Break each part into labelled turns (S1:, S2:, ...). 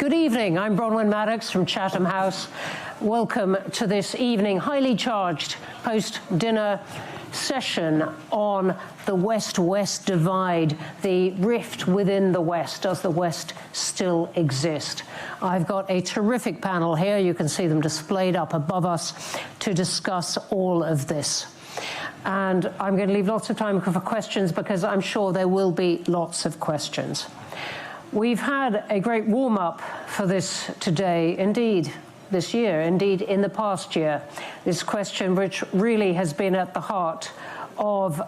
S1: Good evening, I'm Bronwyn Maddox from Chatham House. Welcome to this evening, highly charged post-dinner session on the West-West divide, the rift within the West. Does the West still exist? I've got a terrific panel here. You can see them displayed up above us to discuss all of this. And I'm going to leave lots of time for questions because I'm sure there will be lots of questions. We've had a great warm-up for this today, indeed, this year, indeed, in the past year. This question, which really has been at the heart of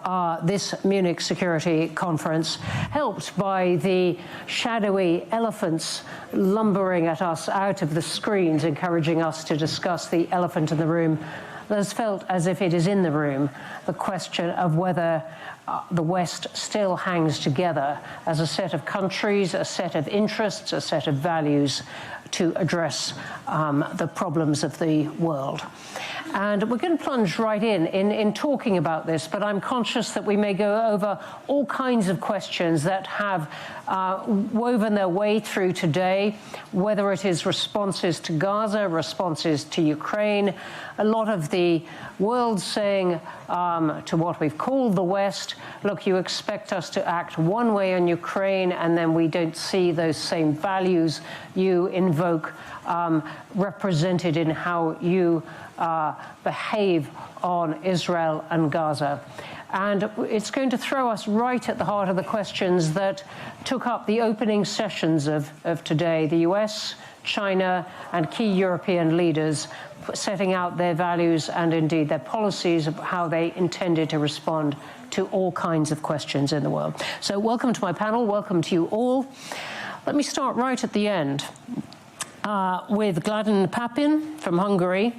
S1: this Munich Security Conference, helped by the shadowy elephants lumbering at us out of the screens, encouraging us to discuss the elephant in the room. There's felt as if it is in the room, the question of whether the West still hangs together as a set of countries, a set of interests, a set of values to address the problems of the world. And we're going to plunge right in talking about this, but I'm conscious that we may go over all kinds of questions that have woven their way through today, whether it is responses to Gaza, responses to Ukraine, a lot of the world saying to what we've called the West, look, you expect us to act one way in Ukraine, and then we don't see those same values you invoke represented in how you behave on Israel and Gaza. And it's going to throw us right at the heart of the questions that took up the opening sessions of today. The US, China, and key European leaders setting out their values and indeed their policies of how they intended to respond to all kinds of questions in the world. So welcome to my panel, welcome to you all. Let me start right at the end with Gladden Papin from Hungary.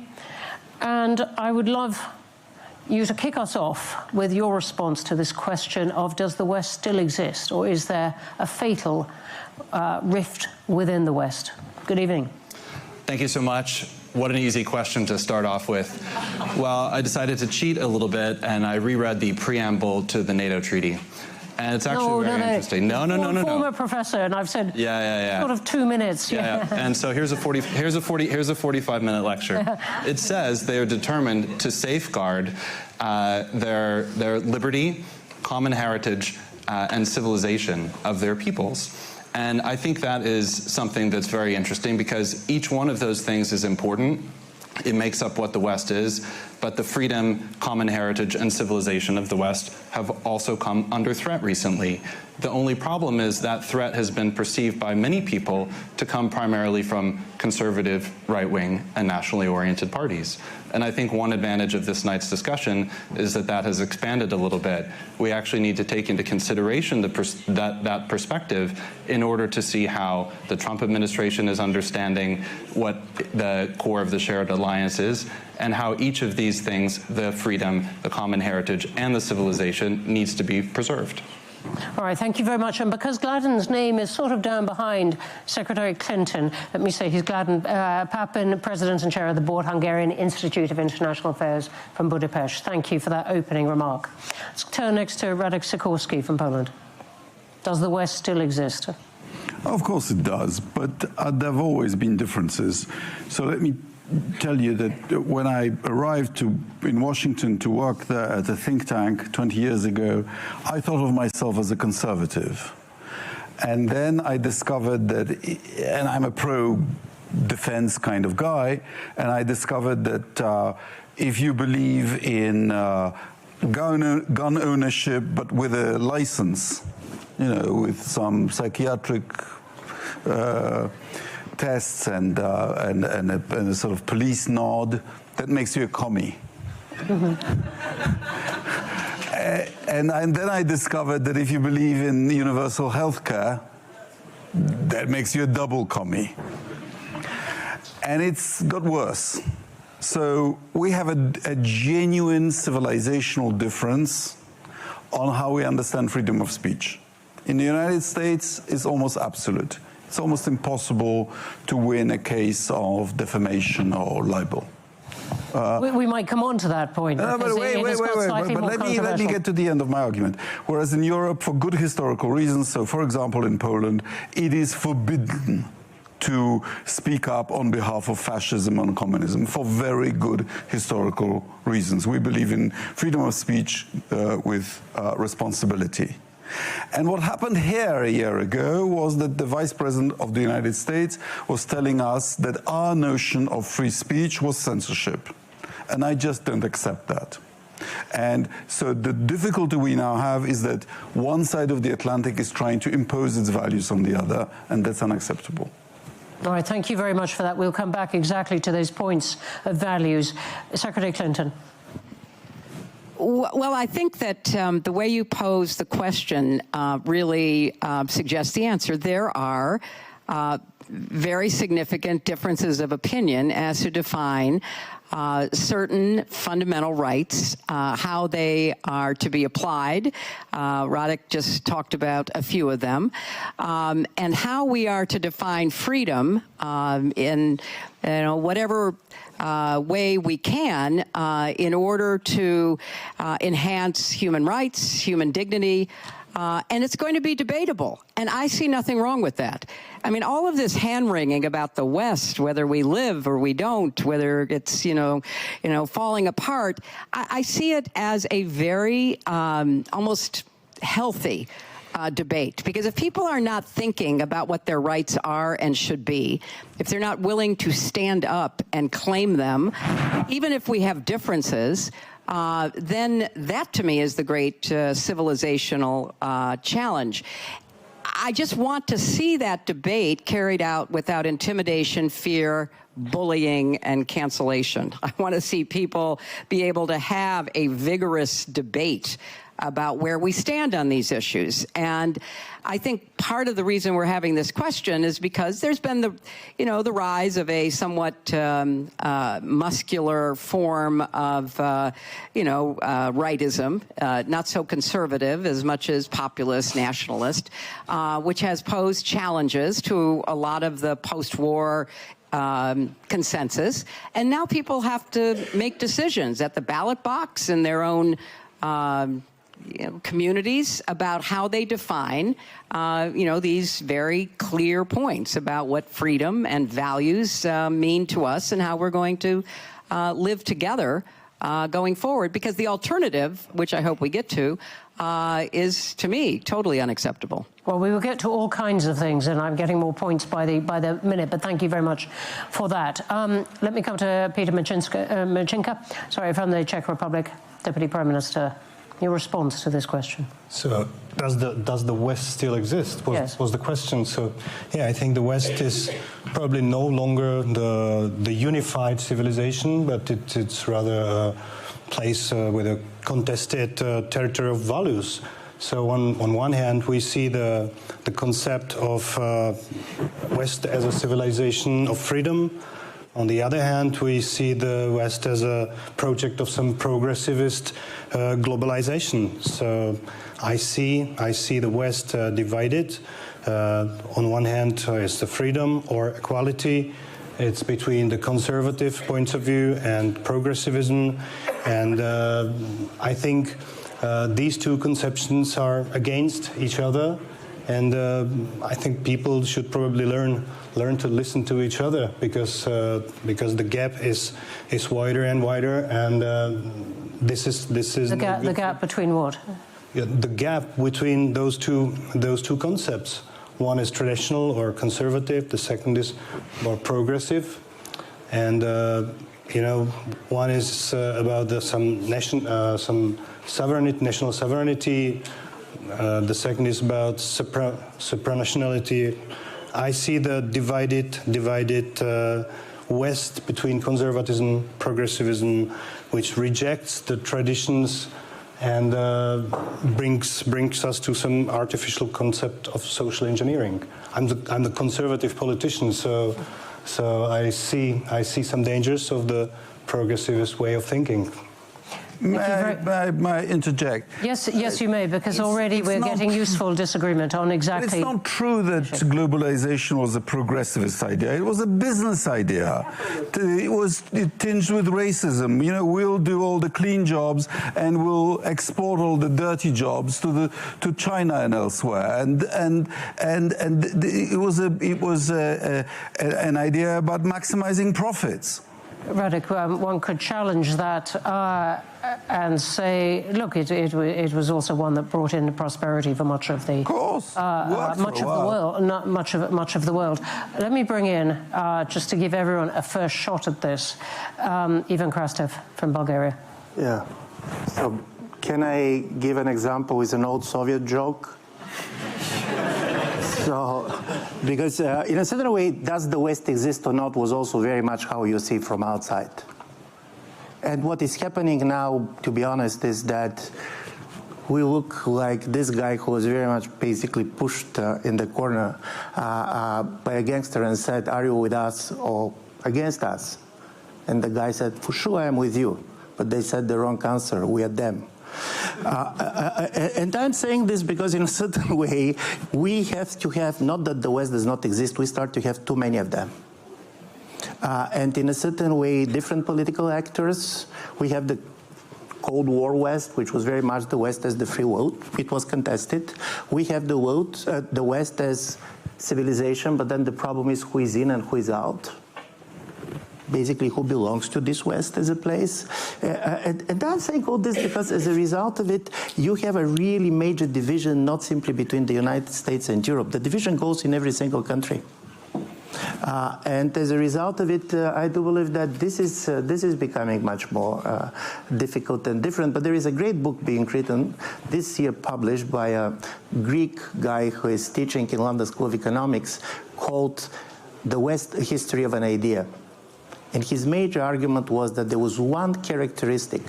S1: And I would love you to kick us off with your response to this question of, does the West still exist, or is there a fatal rift within the West? Good evening.
S2: Thank you so much. What an easy question to start off with. Well, I decided to cheat a little bit, and I reread the preamble to the NATO treaty. And it's actually very interesting. No.
S1: Former professor, and I've said sort of 2 minutes.
S2: Yeah. And so here's a 45-minute lecture. It says they are determined to safeguard their liberty, common heritage, and civilization of their peoples. And I think that is something that's very interesting because each one of those things is important. It makes up what the West is, but the freedom, common heritage, and civilization of the West have also come under threat recently. The only problem is that threat has been perceived by many people to come primarily from conservative, right-wing, and nationally oriented parties. And I think one advantage of this night's discussion is that that has expanded a little bit. We actually need to take into consideration that perspective in order to see how the Trump administration is understanding what the core of the shared alliance is, and how each of these things, the freedom, the common heritage, and the civilization, needs to be preserved.
S1: All right, thank you very much. And because Gladden's name is sort of down behind Secretary Clinton, let me say he's Gladden Papin, President and Chair of the Board, Hungarian Institute of International Affairs from Budapest. Thank you for that opening remark. Let's turn next to Radek Sikorski from Poland. Does the West still exist?
S3: Of course it does, but there have always been differences. So let me tell you that when I arrived in Washington to work there at a think tank 20 years ago, I thought of myself as a conservative. And then I discovered that, and I'm a pro-defense kind of guy, and I discovered that if you believe in gun ownership, but with a license, you know, with some psychiatric tests and a sort of police nod, that makes you a commie. And then I discovered that if you believe in universal health care, that makes you a double commie. And it's got worse. So we have a genuine civilizational difference on how we understand freedom of speech. In the United States, it's almost absolute. It's almost impossible to win a case of defamation or libel.
S1: We might come on to that point.
S3: But let me get to the end of my argument. Whereas in Europe, for good historical reasons, so for example in Poland, it is forbidden to speak up on behalf of fascism and communism for very good historical reasons. We believe in freedom of speech with responsibility. And what happened here a year ago was that the Vice President of the United States was telling us that our notion of free speech was censorship. And I just don't accept that. And so the difficulty we now have is that one side of the Atlantic is trying to impose its values on the other, and that's unacceptable.
S1: All right, thank you very much for that. We'll come back exactly to those points of values. Secretary Clinton.
S4: Well, I think that the way you pose the question really suggests the answer. There are very significant differences of opinion as to define certain fundamental rights, how they are to be applied. Radek just talked about a few of them, and how we are to define freedom in whatever way we can in order to enhance human rights, human dignity, and it's going to be debatable. And I see nothing wrong with that. I mean, all of this hand-wringing about the West, whether we live or we don't, whether it's, falling apart, I see it as a very almost healthy debate. Because if people are not thinking about what their rights are and should be, if they're not willing to stand up and claim them, even if we have differences, then that to me is the great civilizational challenge. I just want to see that debate carried out without intimidation, fear, bullying, and cancellation. I want to see people be able to have a vigorous debate about where we stand on these issues. And I think part of the reason we're having this question is because there's been the rise of a somewhat muscular form of, rightism, not so conservative as much as populist, nationalist, which has posed challenges to a lot of the post-war consensus. And now people have to make decisions at the ballot box in their own communities about how they define, these very clear points about what freedom and values mean to us and how we're going to live together going forward. Because the alternative, which I hope we get to, is, to me, totally unacceptable.
S1: Well, we will get to all kinds of things, and I'm getting more points by the minute, but thank you very much for that. Let me come to Petr Macinka, from the Czech Republic, Deputy Prime Minister. Your response to this question?
S5: So, does the West still exist? Was the question. So, I think the West is probably no longer the unified civilization, but it's rather a place with a contested territory of values. So, on one hand, we see the concept of West as a civilization of freedom. On the other hand, we see the West as a project of some progressivist globalization. So I see the West divided. On one hand, is the freedom or equality. It's between the conservative points of view and progressivism. And I think these two conceptions are against each other. And I think people should probably learn to listen to each other, because the gap is wider and wider, and this is
S1: the gap between what?
S5: Yeah, the gap between those two concepts. One is traditional or conservative. The second is more progressive, and one is about some sovereignty, national sovereignty. The second is about supranationality. I see the divided West between conservatism, progressivism, which rejects the traditions and brings us to some artificial concept of social engineering. I'm the conservative politician, so I see some dangers of the progressivist way of thinking.
S3: May I interject?
S1: Yes, you may, because already we're getting useful disagreement on exactly.
S3: It's not true that globalization was a progressivist idea. It was a business idea. It was tinged with racism. You know, we'll do all the clean jobs and we'll export all the dirty jobs to China and elsewhere. And it was an idea about maximizing profits.
S1: Radek, one could challenge that and say, look, it was also one that brought in prosperity for much of the much of the world. Let me bring in, just to give everyone a first shot at this, Ivan Krastev from Bulgaria.
S6: Yeah. So, can I give an example with an old Soviet joke? So, because in a certain way, does the West exist or not was also very much how you see it from outside. And what is happening now, to be honest, is that we look like this guy who was very much basically pushed in the corner by a gangster and said, "Are you with us or against us?" And the guy said, "For sure I am with you." But they said the wrong answer, "We are them." And I'm saying this because in a certain way, we have to have, not that the West does not exist, we start to have too many of them. And in a certain way, different political actors, we have the Cold War West, which was very much the West as the free vote. It was contested. We have the West as civilization, but then the problem is who is in and who is out. Basically, who belongs to this West as a place. And I'm saying all this because as a result of it, you have a really major division, not simply between the United States and Europe. The division goes in every single country. And as a result of it, I do believe that this is becoming much more difficult and different. But there is a great book being written this year, published by a Greek guy who is teaching in London School of Economics, called "The West: A History of an Idea." And his major argument was that there was one characteristic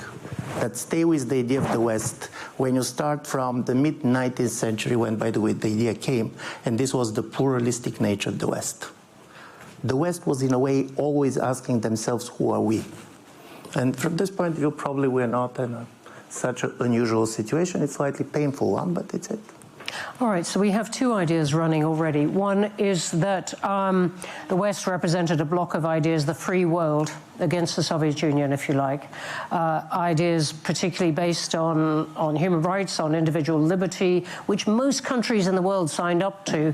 S6: that stay with the idea of the West when you start from the mid-19th century, when, by the way, the idea came, and this was the pluralistic nature of the West. The West was, in a way, always asking themselves, who are we? And from this point of view, probably we're not in such an unusual situation. It's a slightly painful one, but it's it.
S1: All right, so we have two ideas running already. One is that the West represented a block of ideas, the free world, against the Soviet Union, if you like. Ideas particularly based on human rights, on individual liberty, which most countries in the world signed up to,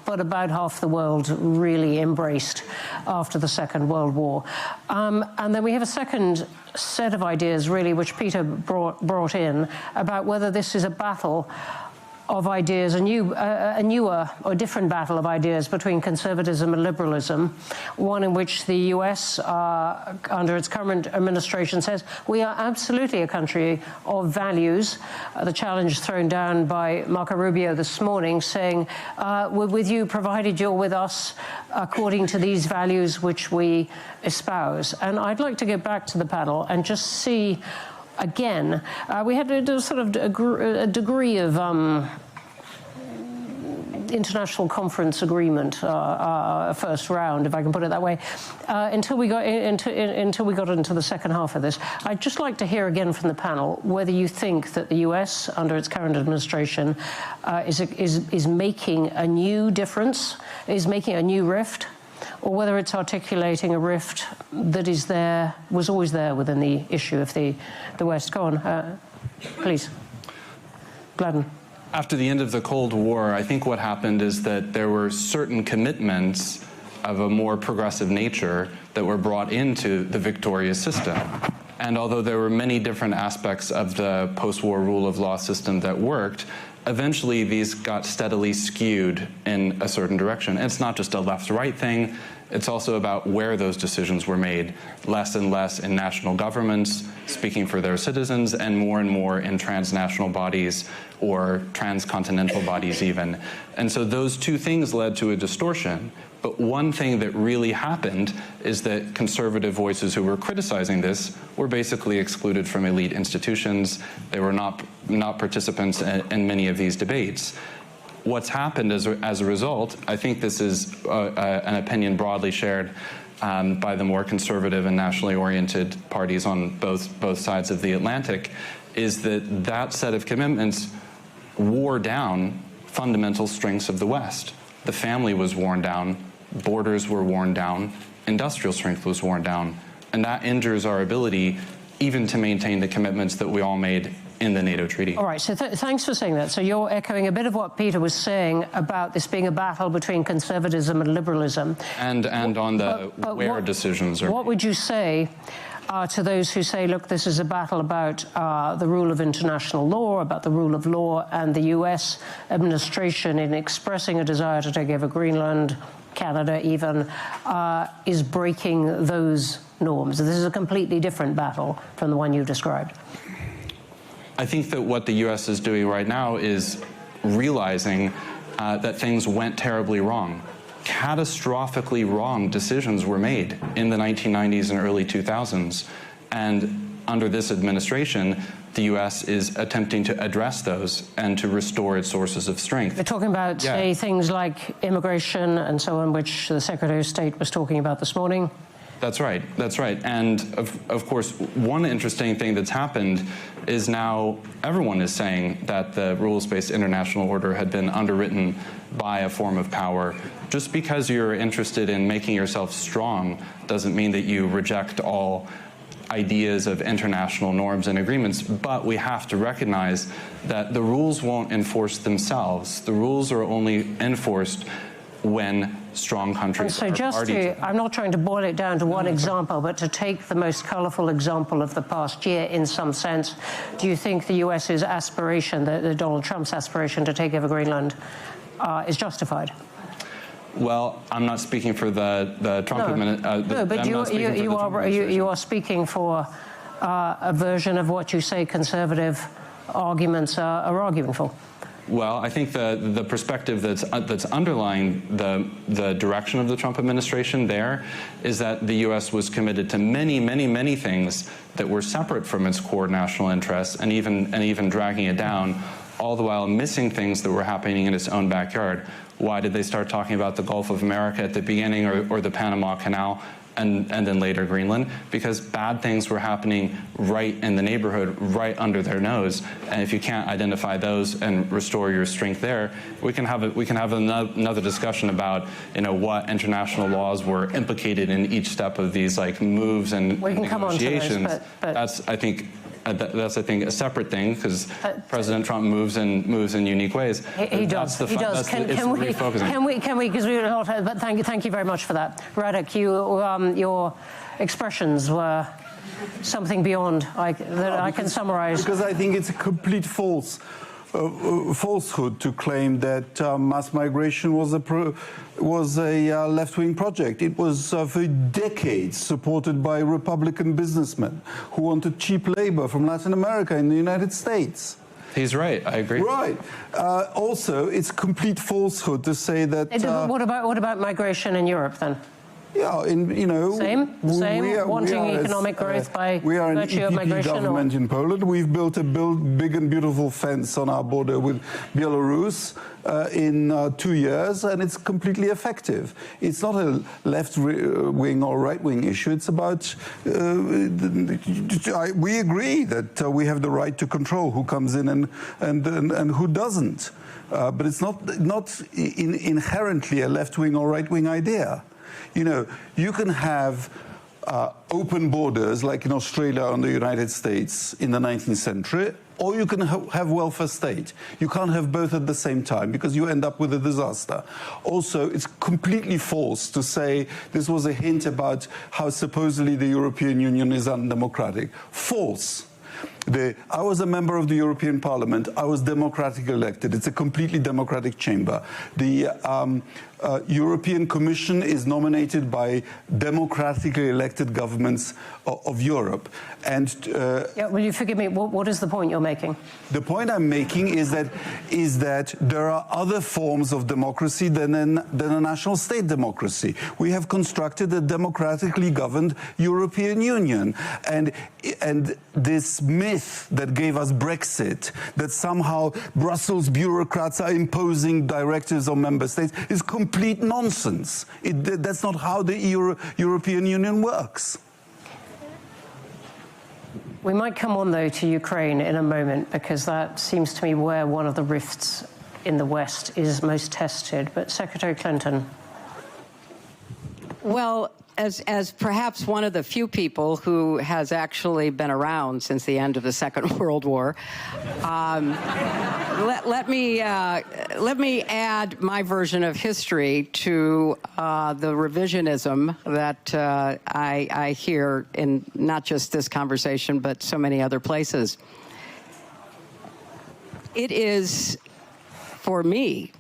S1: but about half the world really embraced after the Second World War. And then we have a second set of ideas, really, which Peter brought in, about whether this is a battle of ideas, a newer or different battle of ideas between conservatism and liberalism, one in which the US, under its current administration, says we are absolutely a country of values. The challenge thrown down by Marco Rubio this morning, saying we're with you provided you're with us according to these values which we espouse. And I'd like to get back to the panel and just see again, we had a sort of a degree of international conference agreement, first round, if I can put it that way, until we got into the second half of this. I'd just like to hear again from the panel whether you think that the US, under its current administration, is making a new difference, is making a new rift, or whether it's articulating a rift that was always there within the issue of the West. Go on, please. Gladden.
S2: After the end of the Cold War, I think what happened is that there were certain commitments of a more progressive nature that were brought into the victorious system. And although there were many different aspects of the post-war rule of law system that worked, eventually these got steadily skewed in a certain direction. And it's not just a left-right thing, it's also about where those decisions were made, less and less in national governments speaking for their citizens, and more in transnational bodies or transcontinental bodies even. And so those two things led to a distortion. But one thing that really happened is that conservative voices who were criticizing this were basically excluded from elite institutions. They were not participants in many of these debates. What's happened as a result, I think this is an opinion broadly shared by the more conservative and nationally oriented parties on both sides of the Atlantic, is that that set of commitments wore down fundamental strengths of the West. The family was worn down, borders were worn down, industrial strength was worn down, and that injures our ability even to maintain the commitments that we all made in the NATO treaty.
S1: All right, so thanks for saying that. So you're echoing a bit of what Peter was saying about this being a battle between conservatism and liberalism.
S2: And on the where decisions are.
S1: What would you say to those who say, look, this is a battle about the rule of international law, about the rule of law, and the US administration in expressing a desire to take over Greenland, Canada even, is breaking those norms? This is a completely different battle from the one you described.
S2: I think that what the U.S. is doing right now is realizing that things went terribly wrong. Catastrophically wrong decisions were made in the 1990s and early 2000s. And under this administration, the U.S. is attempting to address those and to restore its sources of strength.
S1: We're talking about, say, things like immigration and so on, which the Secretary of State was talking about this morning.
S2: That's right. That's right. And of course, one interesting thing that's happened is now everyone is saying that the rules-based international order had been underwritten by a form of power. Just because you're interested in making yourself strong doesn't mean that you reject all ideas of international norms and agreements, but we have to recognize that the rules won't enforce themselves. The rules are only enforced when strong countries
S1: so
S2: are
S1: just
S2: parties.
S1: I'm not trying to boil it down to one example, but to take the most colourful example of the past year in some sense, do you think the US's aspiration, the Donald Trump's aspiration to take over Greenland, is justified?
S2: Well, I'm not speaking for the Trump administration.
S1: No, but you are speaking for a version of what you say conservative arguments are arguing for.
S2: Well, I think the perspective that's underlying the direction of the Trump administration there is that the U.S. was committed to many, many, many things that were separate from its core national interests, and even dragging it down, all the while missing things that were happening in its own backyard. Why did they start talking about the Gulf of America at the beginning, or the Panama Canal? And then later Greenland, because bad things were happening right in the neighborhood, right under their nose. And if you can't identify those and restore your strength there, we can have another discussion about what international laws were implicated in each step of these moves and negotiations. That's I think a separate thing, because President Trump moves in unique ways.
S1: He does. Can we? Because we don't have. But thank you very much for that, Radek. Your expressions were something beyond that I can summarize.
S3: Because I think it's a complete falsehood to claim that mass migration was a left-wing project. It was for decades supported by Republican businessmen who wanted cheap labor from Latin America in the United States.
S2: He's right. I agree.
S3: Right. Also, it's complete falsehood to say that.
S1: What about migration in Europe then?
S3: Yeah,
S1: same. Wanting economic growth by virtue of migration.
S3: We are an EPP government in Poland. We've built a big and beautiful fence on our border with Belarus in 2 years, and it's completely effective. It's not a left-wing or right-wing issue. It's about we agree that we have the right to control who comes in and who doesn't, but it's not inherently a left-wing or right-wing idea. You can have open borders like in Australia and the United States in the 19th century, or you can have welfare state. You can't have both at the same time because you end up with a disaster. Also, it's completely false to say this was a hint about how supposedly the European Union is undemocratic. False. I was a member of the European Parliament. I was democratically elected. It's a completely democratic chamber. The European Commission is nominated by democratically elected governments of Europe. And
S1: will you forgive me? What is the point you're making?
S3: The point I'm making is that there are other forms of democracy than a national state democracy. We have constructed a democratically governed European Union, and this myth myth that gave us Brexit, that somehow Brussels bureaucrats are imposing directives on member states, is complete nonsense. That's not how the European Union works.
S1: We might come on, though, to Ukraine in a moment, because that seems to me where one of the rifts in the West is most tested. But Secretary Clinton.
S4: Well, as perhaps one of the few people who has actually been around since the end of the Second World War, let me add my version of history to the revisionism that I hear in not just this conversation, but so many other places. It is, for me,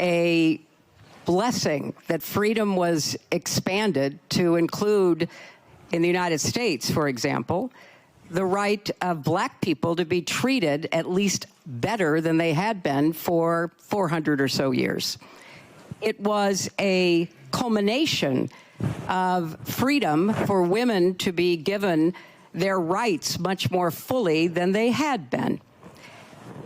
S4: a blessing that freedom was expanded to include, in the United States, for example, the right of black people to be treated at least better than they had been for 400 or so years. It was a culmination of freedom for women to be given their rights much more fully than they had been.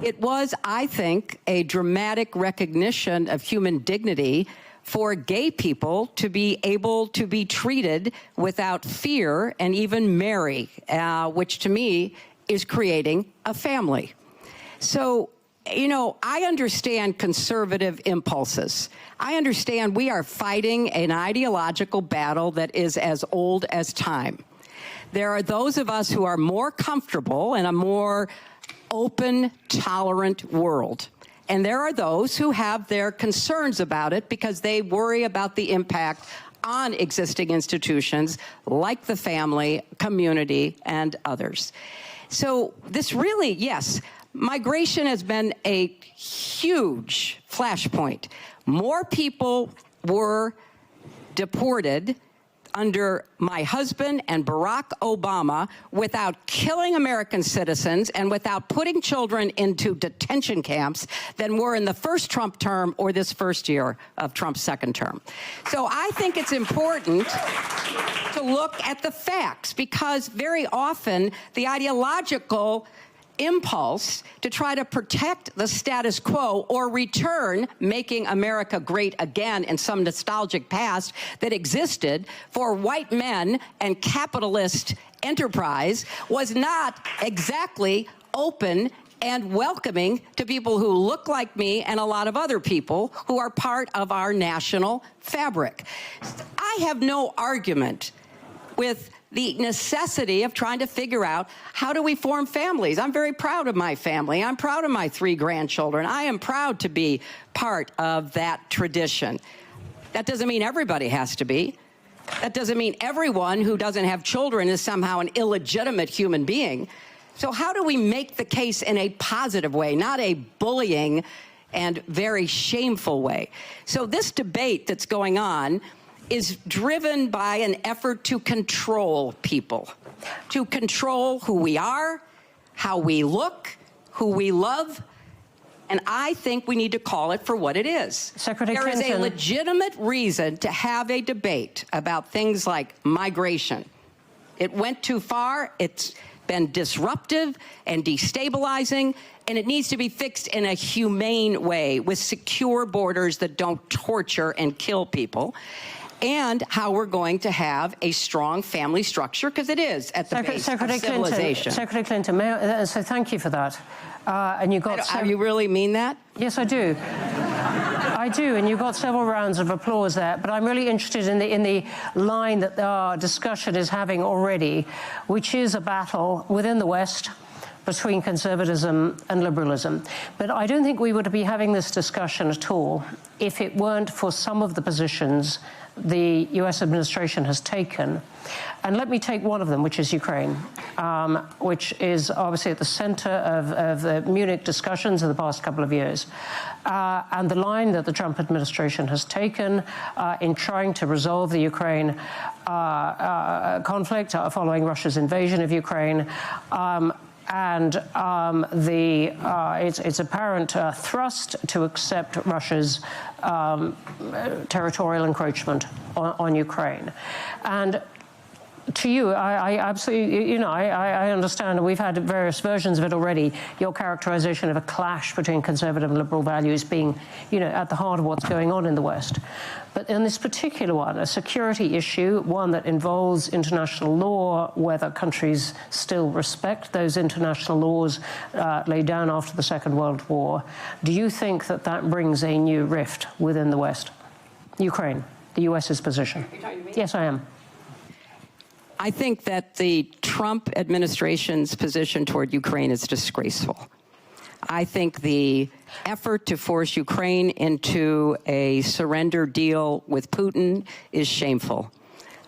S4: It was, I think, a dramatic recognition of human dignity for gay people to be able to be treated without fear and even marry, which to me is creating a family. So, you know, I understand conservative impulses. I understand we are fighting an ideological battle that is as old as time. There are those of us who are more comfortable in a more open, tolerant world. And there are those who have their concerns about it because they worry about the impact on existing institutions like the family, community, and others. So this really, yes, migration has been a huge flashpoint. More people were deported under my husband and Barack Obama without killing American citizens and without putting children into detention camps than were in the first Trump term or this first year of Trump's second term. So I think it's important to look at the facts, because very often the ideological impulse to try to protect the status quo or return making America great again in some nostalgic past that existed for white men and capitalist enterprise was not exactly open and welcoming to people who look like me and a lot of other people who are part of our national fabric. I have no argument with the necessity of trying to figure out how do we form families. I'm very proud of my family. I'm proud of my 3 grandchildren. I am proud to be part of that tradition. That doesn't mean everybody has to be. That doesn't mean everyone who doesn't have children is somehow an illegitimate human being. So how do we make the case in a positive way, not a bullying and very shameful way? So this debate that's going on is driven by an effort to control people, to control who we are, how we look, who we love. And I think we need to call it for what it is.
S1: Secretary
S4: Clinton. There is a legitimate reason to have a debate about things like migration. It went too far. It's been disruptive and destabilizing, and it needs to be fixed in a humane way with secure borders that don't torture and kill people, and how we're going to have a strong family structure, because it is at the base of civilization.
S1: Secretary Clinton, so thank you for that. And you got.
S4: You really mean that?
S1: Yes, I do. I do, and you got several rounds of applause there. But I'm really interested in the line that our discussion is having already, which is a battle within the West between conservatism and liberalism. But I don't think we would be having this discussion at all if it weren't for some of the positions the US administration has taken. And let me take one of them, which is Ukraine, which is obviously at the center of the Munich discussions in the past couple of years. And the line that the Trump administration has taken in trying to resolve the Ukraine conflict following Russia's invasion of Ukraine, and its apparent thrust to accept Russia's territorial encroachment on Ukraine. And to you, I absolutely, you know, I understand, and we've had various versions of it already, your characterization of a clash between conservative and liberal values being, you know, at the heart of what's going on in the West. But in this particular one, a security issue, one that involves international law, whether countries still respect those international laws laid down after the Second World War, do you think that that brings a new rift within the West? Ukraine, the US's position.
S4: You're talking to me?
S1: Yes, I am.
S4: I think that the Trump administration's position toward Ukraine is disgraceful. I think the effort to force Ukraine into a surrender deal with Putin is shameful.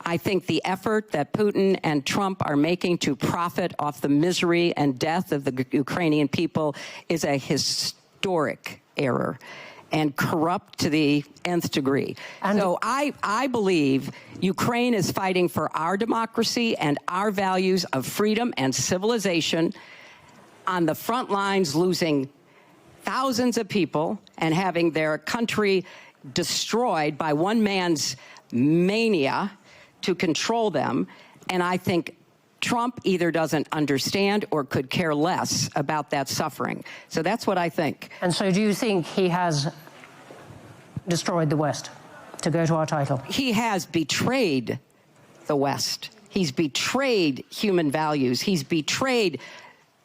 S4: I think the effort that Putin and Trump are making to profit off the misery and death of the Ukrainian people is a historic error and corrupt to the nth degree. And so I believe Ukraine is fighting for our democracy and our values of freedom and civilization on the front lines, losing thousands of people and having their country destroyed by one man's mania to control them. And I think Trump either doesn't understand or could care less about that suffering. So that's what I think.
S1: And so do you think he has destroyed the West, to go to our title?
S4: He has betrayed the West. He's betrayed human values. He's betrayed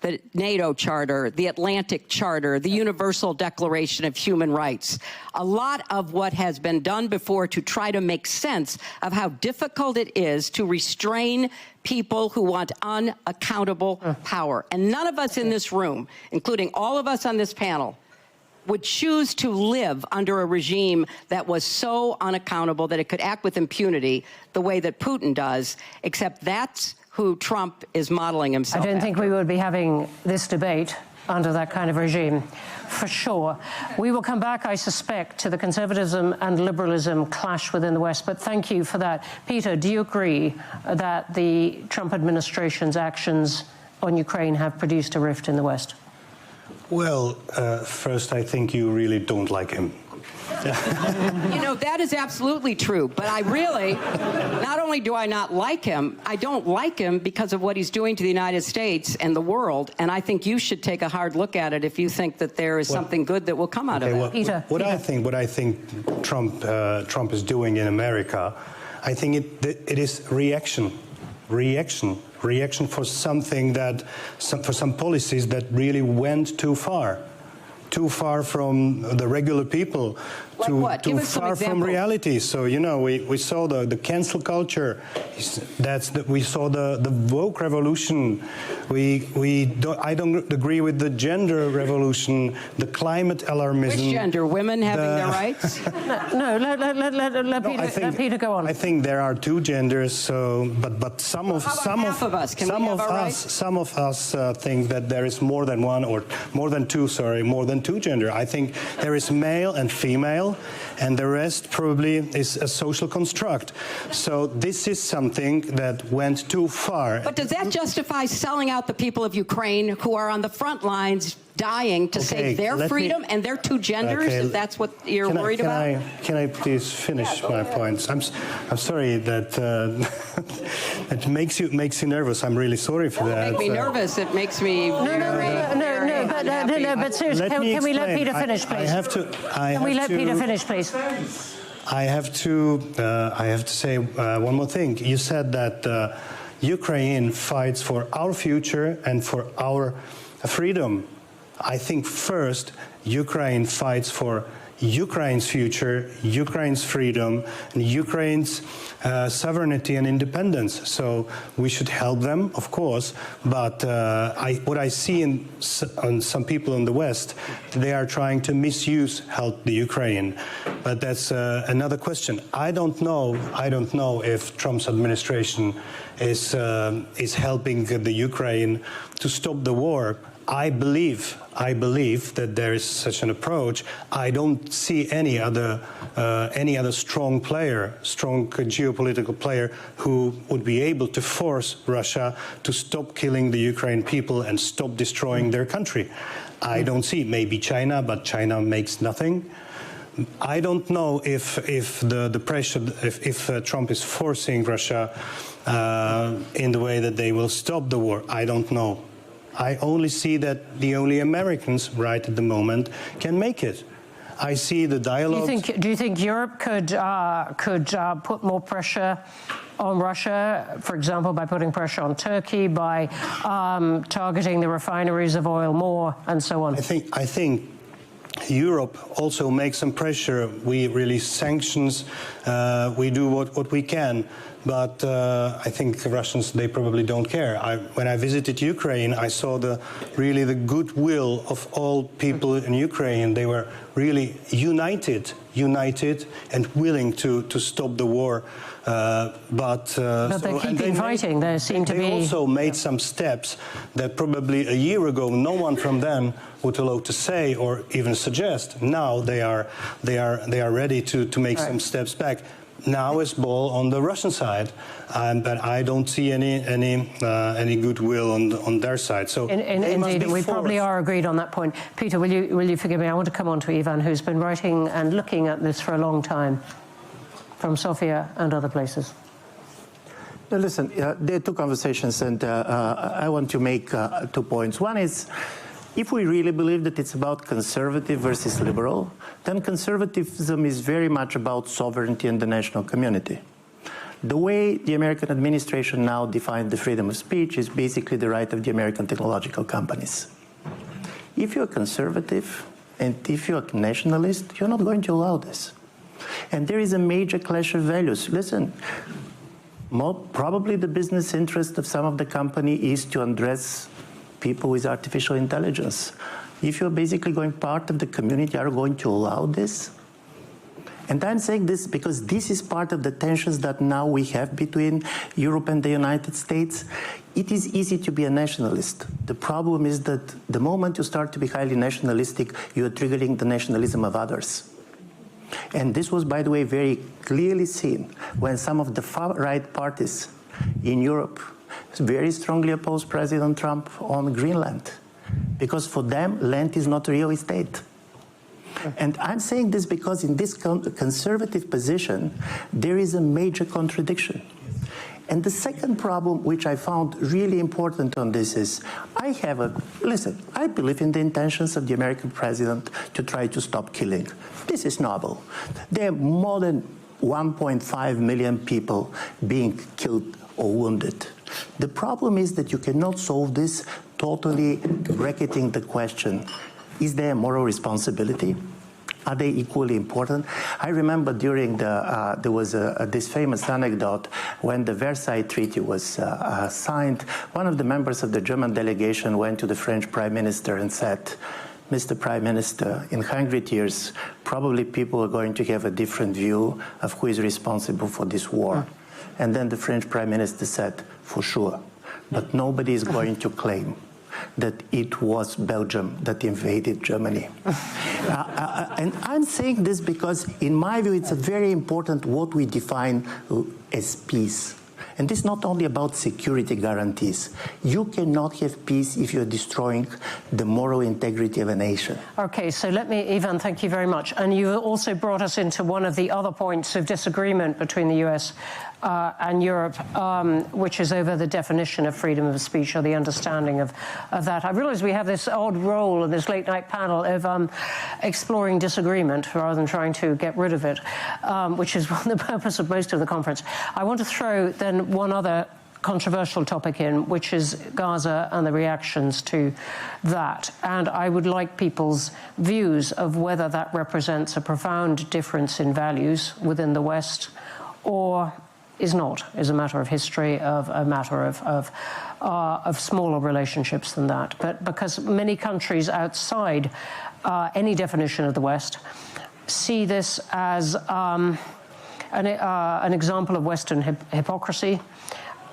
S4: the NATO Charter, the Atlantic Charter, the Universal Declaration of Human Rights. A lot of what has been done before to try to make sense of how difficult it is to restrain people who want unaccountable power. And none of us in this room, including all of us on this panel, would choose to live under a regime that was so unaccountable that it could act with impunity the way that Putin does, except that's who Trump is modeling himself
S1: I don't think
S4: after.
S1: we would be having this debate under that kind of regime, for sure. We will come back, I suspect, to the conservatism and liberalism clash within the West, but thank you for that. Peter, do you agree that the Trump administration's actions on Ukraine have produced a rift in the West?
S5: Well, first, I think you really don't like him.
S4: You know, that is absolutely true. But I really, not only do I not like him, I don't like him because of what he's doing to the United States and the world. And I think you should take a hard look at it if you think that there is something good that will come out of it.
S5: Well,
S1: Peter,
S5: what I think Trump is doing in America, I think it is reaction for something that, for some policies that really went too far from the regular people, too far from reality. So, you know, we saw the cancel culture. We saw the woke revolution. I don't agree with the gender revolution, the climate alarmism.
S4: Which gender? Women having their rights?
S1: No, let Peter go on.
S5: I think there are two genders. So, but some of us think that there is more than one or more than two gender. I think there is male and female, and the rest probably is a social construct. So this is something that went too far.
S4: But does that justify selling out the people of Ukraine who are on the front lines dying to save their freedom and their two genders, if that's what you're worried about?
S5: Can I please finish my points? I'm sorry that it makes you nervous. I'm really sorry for that.
S4: It makes me nervous. It makes me
S1: but seriously, can we let Peter finish, please? Can we let Peter finish, please?
S5: I have to say one more thing. You said that Ukraine fights for our future and for our freedom. I think first Ukraine fights for Ukraine's future, Ukraine's freedom, and Ukraine's sovereignty and independence. So we should help them, of course, but what I see in some people in the West, they are trying to help the Ukraine. But that's another question. I don't know if Trump's administration is helping the Ukraine to stop the war. I believe that there is such an approach. I don't see any other strong geopolitical player who would be able to force Russia to stop killing the Ukrainian people and stop destroying their country. I don't see. Maybe China, but China makes nothing. I don't know if the pressure, if Trump is forcing Russia in the way that they will stop the war. I don't know. I only see that the only Americans right at the moment can make it. I see the dialogue.
S1: Do you think Europe could put more pressure on Russia, for example, by putting pressure on Turkey, by targeting the refineries of oil more, and so on?
S5: I think Europe also makes some pressure. We release sanctions. We do what we can. But I think the Russians, they probably don't care. When I visited Ukraine, I saw the goodwill of all people in Ukraine. They were really united and willing to stop the war. But
S1: they keep fighting. There seem to be.
S5: They also made some steps that probably a year ago no one from them would allow to say or even suggest. Now they are ready to make some steps back. Now it's ball on the Russian side, but I don't see any goodwill on their side. So
S1: indeed, we probably are agreed on that point. Peter, will you forgive me? I want to come on to Ivan, who's been writing and looking at this for a long time, from Sofia and other places.
S6: Now, listen, there are two conversations, and I want to make 2 points. One is, if we really believe that it's about conservative versus liberal, then conservatism is very much about sovereignty and the national community. The way the American administration now defines the freedom of speech is basically the right of the American technological companies. If you're conservative and if you're a nationalist, you're not going to allow this. And there is a major clash of values. Listen, probably the business interest of some of the company is to address people with artificial intelligence. If you're basically going part of the community, are you going to allow this? And I'm saying this because this is part of the tensions that now we have between Europe and the United States. It is easy to be a nationalist. The problem is that the moment you start to be highly nationalistic, you are triggering the nationalism of others. And this was, by the way, very clearly seen when some of the far-right parties in Europe very strongly opposed President Trump on Greenland, because for them, land is not real estate. And I'm saying this because in this conservative position, there is a major contradiction. And the second problem, which I found really important on this, is I believe in the intentions of the American president to try to stop killing. This is noble. There are more than 1.5 million people being killed or wounded. The problem is that you cannot solve this totally bracketing the question, is there a moral responsibility? Are they equally important? I remember during there was this famous anecdote when the Versailles Treaty was signed. One of the members of the German delegation went to the French Prime Minister and said, Mr. Prime Minister, in 100 years, probably people are going to have a different view of who is responsible for this war. And then the French Prime Minister said, for sure, but nobody is going to claim that it was Belgium that invaded Germany. And I'm saying this because, in my view, it's very important what we define as peace. And this is not only about security guarantees. You cannot have peace if you're destroying the moral integrity of a nation.
S1: Okay, so Ivan, thank you very much. And you also brought us into one of the other points of disagreement between the US and Europe, which is over the definition of freedom of speech, or the understanding of that. I realize we have this odd role in this late-night panel of exploring disagreement rather than trying to get rid of it, which is the purpose of most of the conference. I want to throw then one other controversial topic in, which is Gaza and the reactions to that. And I would like people's views of whether that represents a profound difference in values within the West, or is not, is a matter of history, of a matter of smaller relationships than that. But because many countries outside any definition of the West see this as an example of Western hypocrisy,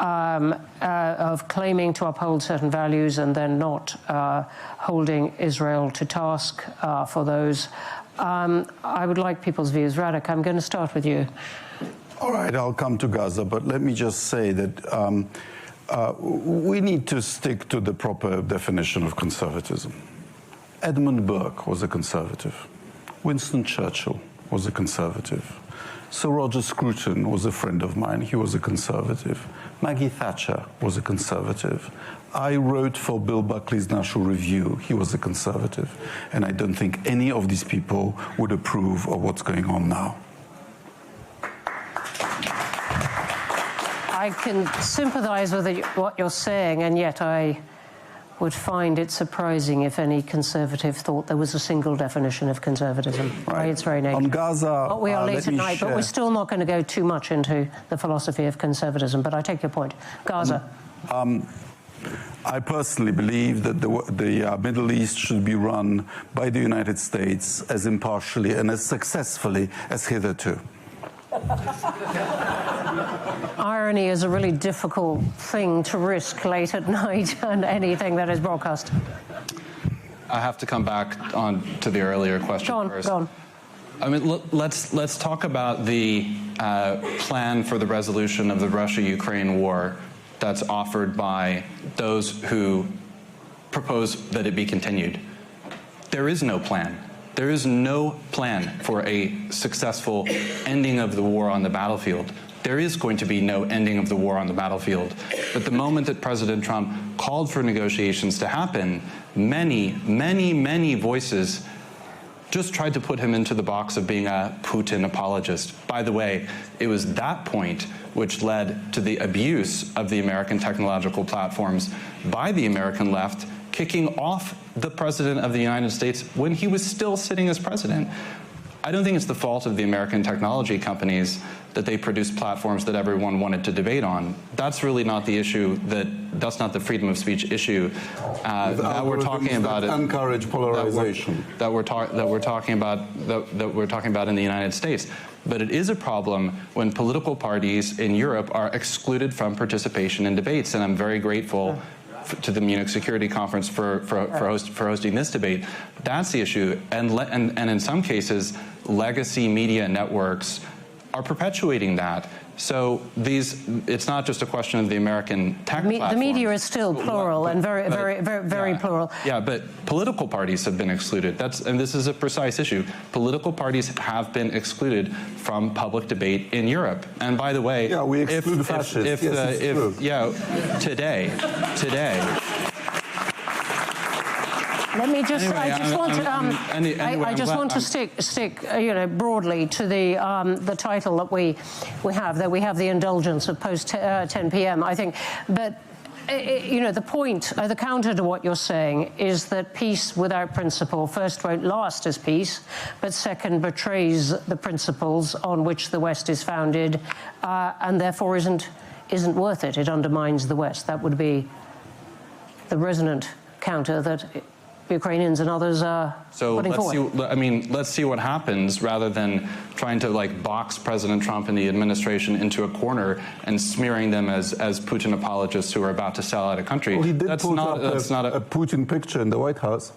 S1: of claiming to uphold certain values and then not holding Israel to task for those. I would like people's views. Radek, I'm going to start with you.
S3: All right, I'll come to Gaza, but let me just say that we need to stick to the proper definition of conservatism. Edmund Burke was a conservative. Winston Churchill was a conservative. Sir Roger Scruton was a friend of mine. He was a conservative. Maggie Thatcher was a conservative. I wrote for Bill Buckley's National Review. He was a conservative. And I don't think any of these people would approve of what's going on now.
S1: I can sympathize with what you're saying, and yet I would find it surprising if any conservative thought there was a single definition of conservatism. By its very nature.
S3: On Gaza,
S1: But we are late at night, but we're still not going to go too much into the philosophy of conservatism. But I take your point. Gaza.
S3: I personally believe that the Middle East should be run by the United States as impartially and as successfully as hitherto.
S1: Irony is a really difficult thing to risk late at night on anything that is broadcast.
S2: I have to come back on to the earlier question first.
S1: Go on.
S2: I mean, let's talk about the plan for the resolution of the Russia-Ukraine war that's offered by those who propose that it be continued. There is no plan. There is no plan for a successful ending of the war on the battlefield. There is going to be no ending of the war on the battlefield. But the moment that President Trump called for negotiations to happen, many voices just tried to put him into the box of being a Putin apologist. By the way, it was that point which led to the abuse of the American technological platforms by the American left, kicking off the President of the United States when he was still sitting as president. I don't think it's the fault of the American technology companies that they produced platforms that everyone wanted to debate on. That's really not the issue. That's not the freedom of speech issue that we're talking about.
S3: Encourage polarization.
S2: That we're talking about in the United States. But it is a problem when political parties in Europe are excluded from participation in debates, and I'm very grateful to the Munich Security Conference for hosting this debate. That's the issue, and in some cases, legacy media networks are perpetuating that. So it's not just a question of the American tech platforms.
S1: The media is still plural and very plural.
S2: Yeah, but political parties have been excluded. And this is a precise issue. Political parties have been excluded from public debate in Europe. And by the way,
S3: yeah, we exclude fascists.
S2: Today.
S1: Let me just.
S2: Anyway,
S1: I just want to stick, broadly to the title that we have. That we have the indulgence of post 10 p.m. I think, but the point, the counter to what you're saying is that peace without principle, first, won't last as peace, but second, betrays the principles on which the West is founded, and therefore isn't worth it. It undermines the West. That would be the resonant counter that Ukrainians and others are putting forward.
S2: Let's see what happens rather than trying to box President Trump and the administration into a corner and smearing them as Putin apologists who are about to sell out a country.
S3: Well, he did put up a Putin picture in the White House.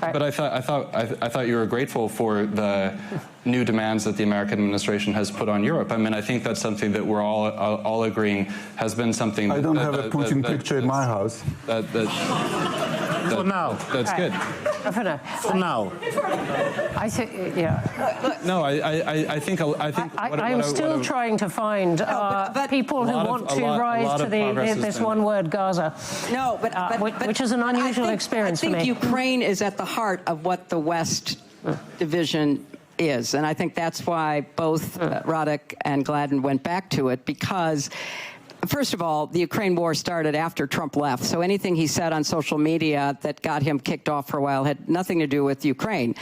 S1: Right.
S2: But I thought you were grateful for the new demands that the American administration has put on Europe. I mean, I think that's something that we're all agreeing has been something.
S3: I don't have a Putin picture in my house.
S7: For now.
S2: That's good.
S7: For now.
S1: I think, yeah.
S2: No, I think.
S1: I'm still trying to find people who want to rise to this one word, Gaza.
S4: No,
S1: which is an unusual experience for me.
S4: I think Ukraine is at the heart of what the West division is, and I think that's why both Radek and Gladden went back to it, because first of all, the Ukraine war started after Trump left, so anything he said on social media that got him kicked off for a while had nothing to do with Ukraine.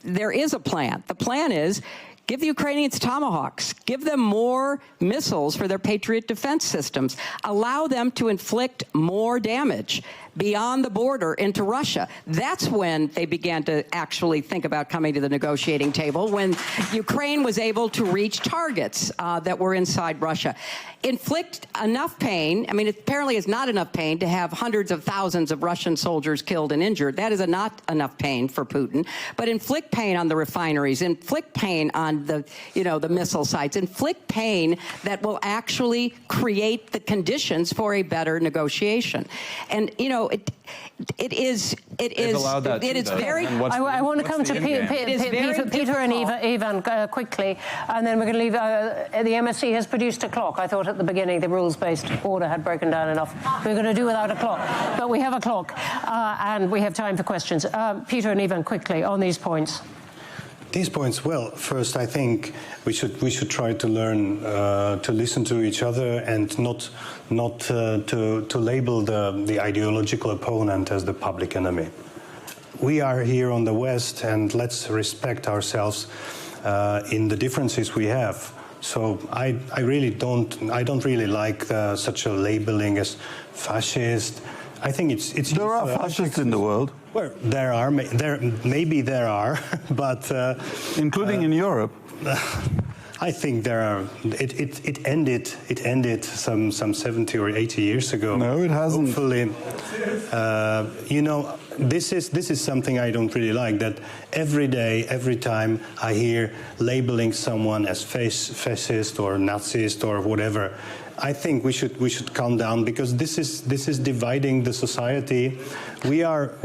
S4: There is a plan. The plan is give the Ukrainians Tomahawks. Give them more missiles for their Patriot defense systems. Allow them to inflict more damage beyond the border into Russia. That's when they began to actually think about coming to the negotiating table, when Ukraine was able to reach targets that were inside Russia. Inflict enough pain. I mean, it apparently is not enough pain to have hundreds of thousands of Russian soldiers killed and injured. That is not enough pain for Putin. But inflict pain on the refineries, inflict pain on on the, the missile sites. Inflict pain that will actually create the conditions for a better negotiation. And, it is
S2: allowed that
S4: it
S2: too,
S4: is
S2: though.
S4: very.
S1: I want to come to Peter and Ivan quickly, and then we're going to leave. The MSC has produced a clock. I thought at the beginning the rules-based order had broken down enough. We're going to do without a clock, but we have a clock, and we have time for questions. Peter and Ivan, quickly on these points.
S5: These points, well, first I think we should try to learn to listen to each other and not to label the ideological opponent as the public enemy. We are here on the West, and let's respect ourselves in the differences we have. So I don't really like such a labeling as fascist. I think it's
S3: there are fascists in the world.
S5: Well, maybe there are, but
S3: including in Europe.
S5: I think there are. It ended some 70 or 80 years ago.
S3: No, it hasn't.
S5: Hopefully, this is something I don't really like. That every day, every time I hear labeling someone as fascist or Nazist or whatever, I think we should calm down, because this is dividing the society. We are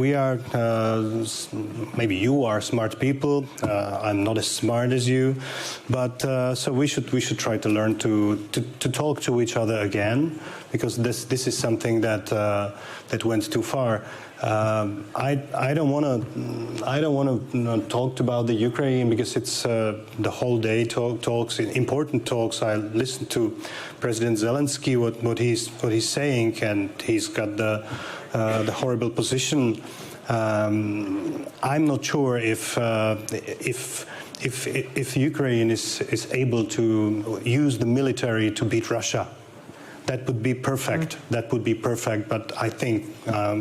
S5: maybe you are smart people. I'm not as smart as you, but so we should try to learn to talk to each other again, because this is something that went too far. I don't want to talk about the Ukraine, because it's the whole day talks, important talks. I listened to President Zelensky, what he's saying, and he's got the horrible position. I'm not sure if Ukraine is able to use the military to beat Russia. That would be perfect. That would be perfect. But I think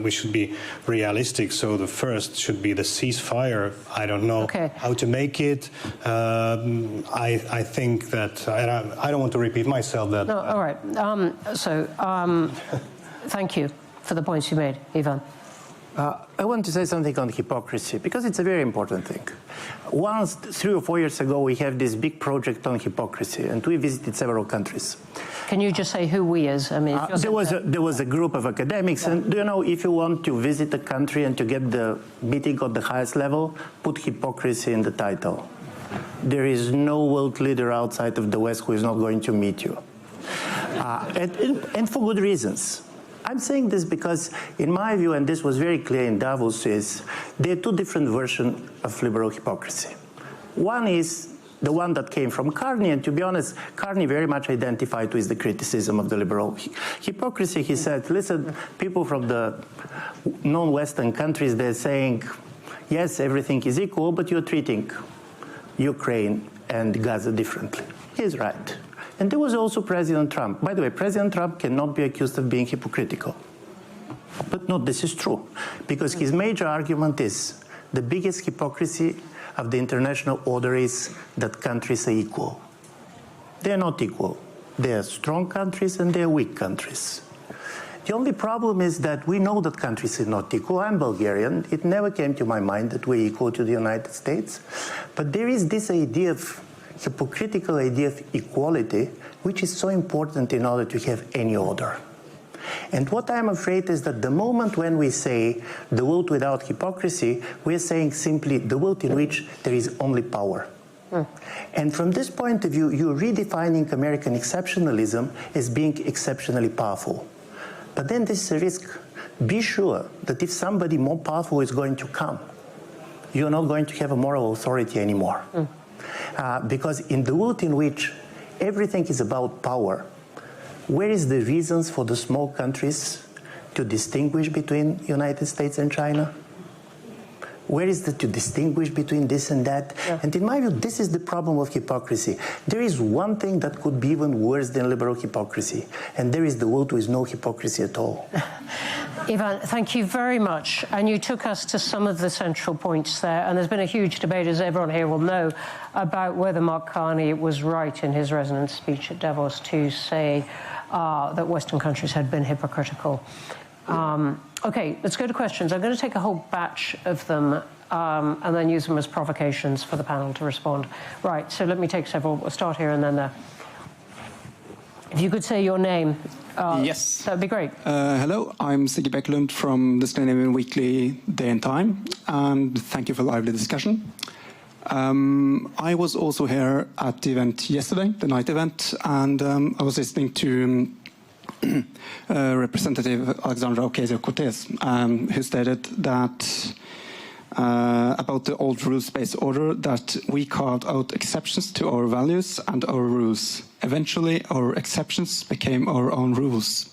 S5: we should be realistic. So the first should be the ceasefire. I don't know how to make it. I think that I don't want to repeat myself. That
S1: no, all right. Thank you for the points you made, Ivan.
S6: I want to say something on hypocrisy, because it's a very important thing. Once, 3 or 4 years ago, we have this big project on hypocrisy, and we visited several countries.
S1: Can you just say who we is? I mean,
S6: there was a group of academics, and do you know, if you want to visit a country and to get the meeting at the highest level, put hypocrisy in the title. There is no world leader outside of the West who is not going to meet you, and for good reasons. I'm saying this because, in my view, and this was very clear in Davos, is there are two different versions of liberal hypocrisy. One is the one that came from Carney, and to be honest, Carney very much identified with the criticism of the liberal hypocrisy. He said, listen, people from the non-Western countries, they're saying, yes, everything is equal, but you're treating Ukraine and Gaza differently. He's right. And there was also President Trump. By the way, President Trump cannot be accused of being hypocritical. But no, this is true, because his major argument is the biggest hypocrisy of the international order is that countries are equal. They're not equal. They are strong countries and they are weak countries. The only problem is that we know that countries are not equal. I'm Bulgarian. It never came to my mind that we're equal to the United States. But there is this idea of hypocritical idea of equality, which is so important in order to have any order. And what I'm afraid is that the moment when we say the world without hypocrisy, we're saying simply the world in which there is only power. And from this point of view, you're redefining American exceptionalism as being exceptionally powerful. But then there's a risk. Be sure that if somebody more powerful is going to come, you're not going to have a moral authority anymore. Because in the world in which everything is about power, where is the reasons for the small countries to distinguish between United States and China? Where is to distinguish between this and that? Yeah. And in my view, this is the problem of hypocrisy. There is one thing that could be even worse than liberal hypocrisy, and there is the world with no hypocrisy at all.
S1: Ivan, thank you very much. And you took us to some of the central points there. And there's been a huge debate, as everyone here will know, about whether Mark Carney was right in his resonance speech at Davos to say that Western countries had been hypocritical. Okay, let's go to questions. I'm going to take a whole batch of them and then use them as provocations for the panel to respond. Right, so let me take several. We'll start here and then there. If you could say your name,
S8: yes,
S1: that would be great.
S8: Hello, I'm Sigge Bekkelund from the Scandinavian Weekly Day and Time, and thank you for lively discussion. I was also here at the event yesterday, the night event, and I was listening to Representative Alexandra Ocasio-Cortez, who stated that about the old rules-based order, that we carved out exceptions to our values and our rules. Eventually, our exceptions became our own rules.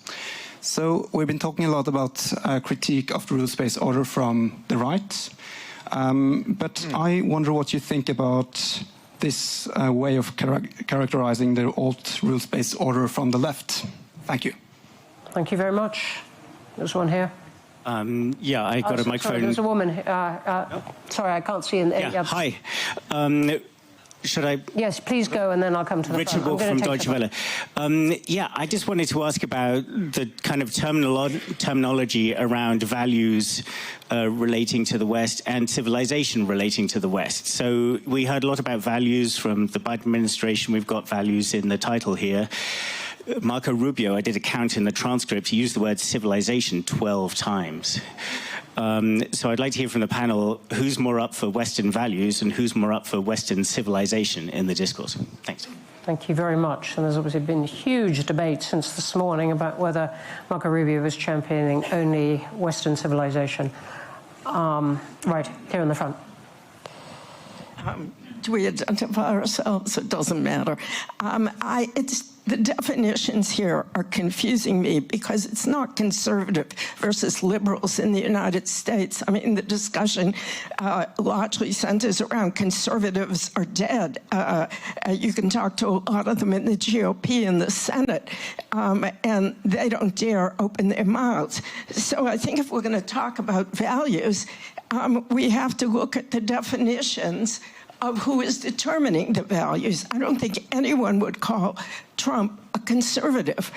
S8: So we've been talking a lot about critique of the rules-based order from the right, but I wonder what you think about this way of characterizing the old rules-based order from the left. Thank you.
S1: Thank you very much. There's one here.
S9: Yeah, I got a microphone.
S1: Sorry, there's a woman. Sorry, I can't see.
S9: Yeah, hi. Should I?
S1: Yes, please go, and then I'll come to the
S9: Richard
S1: front.
S9: Wolf from Deutsche Welle. Yeah, I just wanted to ask about the kind of terminology around values relating to the West and civilization relating to the West. So we heard a lot about values from the Biden administration. We've got values in the title here. Marco Rubio, I did a count in the transcript, he used the word civilization 12 times. So I'd like to hear from the panel who's more up for Western values and who's more up for Western civilization in the discourse. Thanks.
S1: Thank you very much. And there's obviously been huge debate since this morning about whether Marco Rubio was championing only Western civilization. Right, here in the front.
S10: Do we identify ourselves? It doesn't matter. The definitions here are confusing me because it's not conservative versus liberals in the United States. I mean, the discussion largely centers around conservatives are dead. You can talk to a lot of them in the GOP and the Senate, and they don't dare open their mouths. So I think if we're going to talk about values, we have to look at the definitions of who is determining the values. I don't think anyone would call Trump a conservative.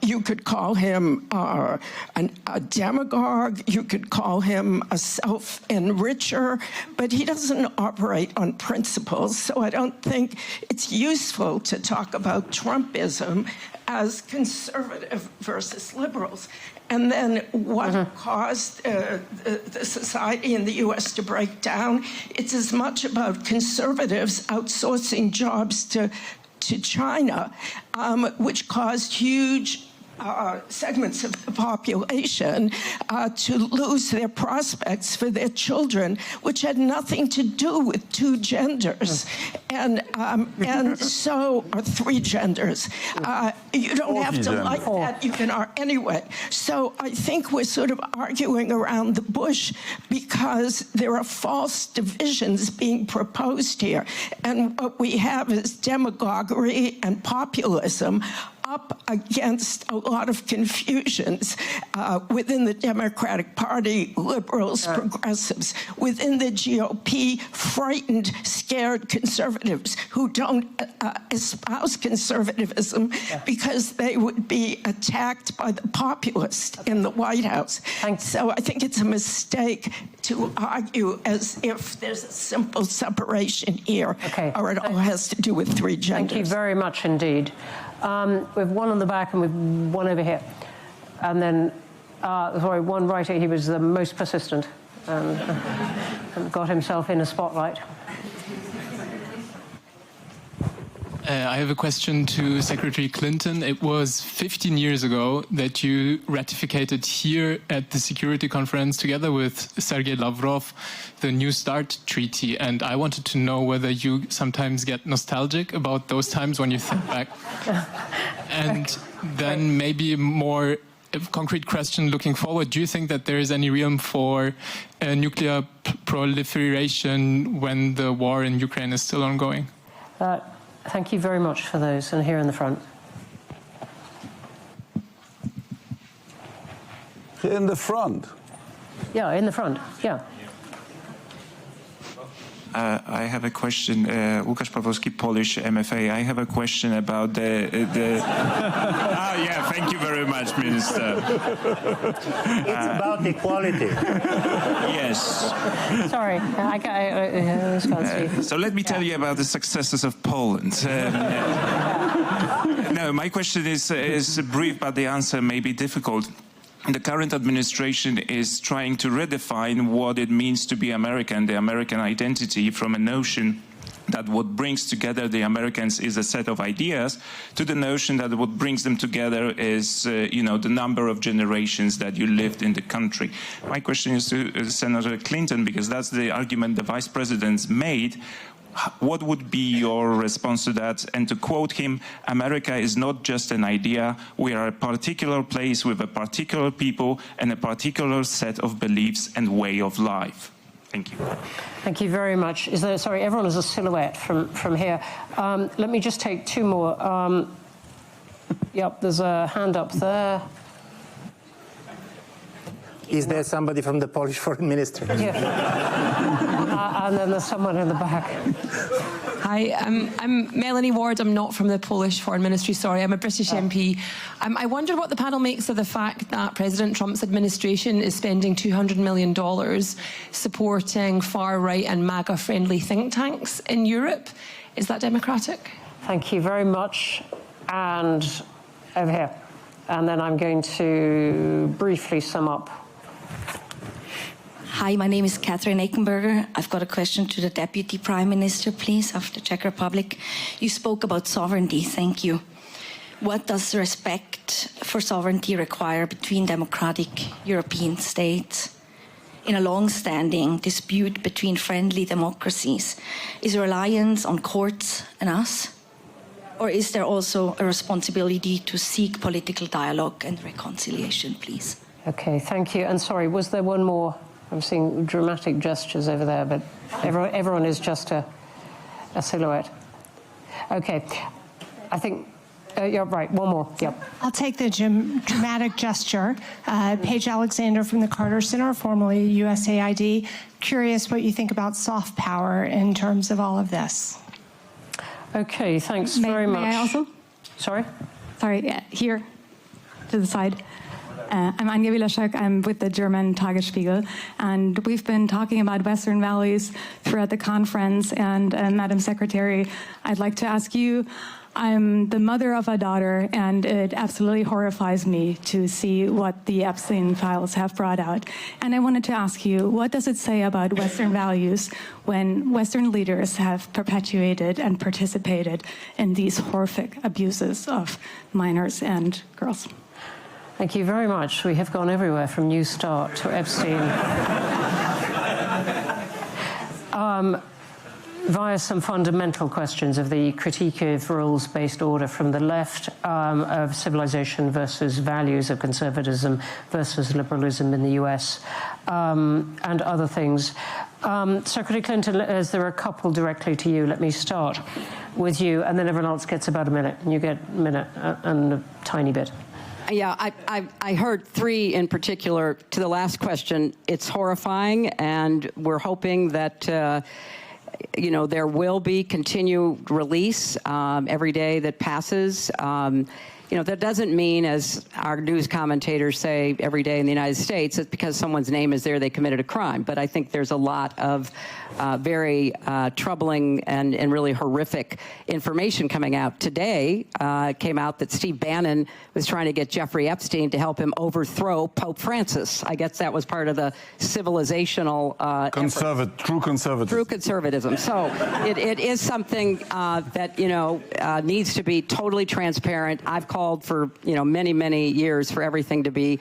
S10: You could call him a demagogue, you could call him a self-enricher, but he doesn't operate on principles, so I don't think it's useful to talk about Trumpism as conservative versus liberals. And then what caused the society in the U.S. to break down? It's as much about conservatives outsourcing jobs to China, which caused huge segments of the population to lose their prospects for their children, which had nothing to do with two genders, and so, or three genders. You don't have to like that, you can anyway. So I think we're sort of arguing around the bush because there are false divisions being proposed here. And what we have is demagoguery and populism up against a lot of confusions within the Democratic Party, liberals, progressives, within the GOP, frightened, scared conservatives who don't espouse conservatism because they would be attacked by the populists in the White House. So I think it's a mistake to argue as if there's a simple separation here, or it all has to do with three genders.
S1: Thank you very much indeed. We have one on the back and we have one over here. And then, sorry, one right here, he was the most persistent and got himself in a spotlight.
S11: I have a question to Secretary Clinton. It was 15 years ago that you ratificated here at the Security Conference together with Sergei Lavrov the New START treaty, and I wanted to know whether you sometimes get nostalgic about those times when you think back. And then maybe a more concrete question looking forward, do you think that there is any room for nuclear proliferation when the war in Ukraine is still ongoing?
S1: Thank you very much for those, and here in the front.
S3: In the front?
S1: Yeah, in the front, yeah.
S12: I have a question, Łukasz Pawłowski, Polish MFA. I have a question about the yeah, thank you very very much, Minister.
S6: It's about equality.
S12: Yes.
S1: Sorry, I can't see.
S12: So let me tell you about the successes of Poland. No, my question is brief, but the answer may be difficult. The current administration is trying to redefine what it means to be American, the American identity, from a notion that what brings together the Americans is a set of ideas, to the notion that what brings them together is, the number of generations that you lived in the country. My question is to Senator Clinton, because that's the argument the vice presidents made. What would be your response to that? And to quote him, America is not just an idea. We are a particular place with a particular people and a particular set of beliefs and way of life. Thank you.
S1: Thank you very much. Sorry, everyone is a silhouette from here. Let me just take two more. Yep, there's a hand up there.
S6: Is there somebody from the Polish foreign ministry?
S1: Yeah. And then there's someone in the back.
S13: Hi, I'm Melanie Ward. I'm not from the Polish Foreign Ministry, sorry. I'm a British MP. I wonder what the panel makes of the fact that President Trump's administration is spending $200 million supporting far-right and MAGA-friendly think tanks in Europe. Is that democratic?
S1: Thank you very much. And over here. And then I'm going to briefly sum up.
S14: Hi, my name is Catherine Eckenberger. I've got a question to the Deputy Prime Minister, please, of the Czech Republic. You spoke about sovereignty. Thank you. What does respect for sovereignty require between democratic European states? In a long-standing dispute between friendly democracies, is reliance on courts and us? Or is there also a responsibility to seek political dialogue and reconciliation, please?
S1: Okay, thank you. And sorry, was there one more? I'm seeing dramatic gestures over there, but everyone is just a silhouette. Okay, I think, you're right, one more, yep.
S15: I'll take the dramatic gesture. Paige Alexander from the Carter Center, formerly USAID. Curious what you think about soft power in terms of all of this.
S1: Okay, thanks very much.
S16: May I also?
S1: Sorry?
S16: Sorry, yeah, here, to the side. I'm Anja Wielaschak. I'm with the German Tagesspiegel, and we've been talking about Western values throughout the conference. And Madam Secretary, I'd like to ask you, I'm the mother of a daughter, and it absolutely horrifies me to see what the Epstein files have brought out. And I wanted to ask you, what does it say about Western values when Western leaders have perpetuated and participated in these horrific abuses of minors and girls?
S1: Thank you very much. We have gone everywhere from New Start to Epstein. Via some fundamental questions of the critique of rules-based order from the left, of civilization versus values, of conservatism versus liberalism in the US, and other things. Secretary Clinton, as there are a couple directly to you, let me start with you, and then everyone else gets about a minute, and you get a minute and a tiny bit.
S4: Yeah, I heard three in particular. To the last question, it's horrifying, and we're hoping that there will be continued release every day that passes. That doesn't mean, as our news commentators say every day in the United States, it's because someone's name is there they committed a crime. But I think there's a lot of very troubling and really horrific information coming out. Today came out that Steve Bannon was trying to get Jeffrey Epstein to help him overthrow Pope Francis. I guess that was part of the civilizational
S3: true conservatism.
S4: True conservatism. So it is something that needs to be totally transparent. I've called for many, many years for everything to be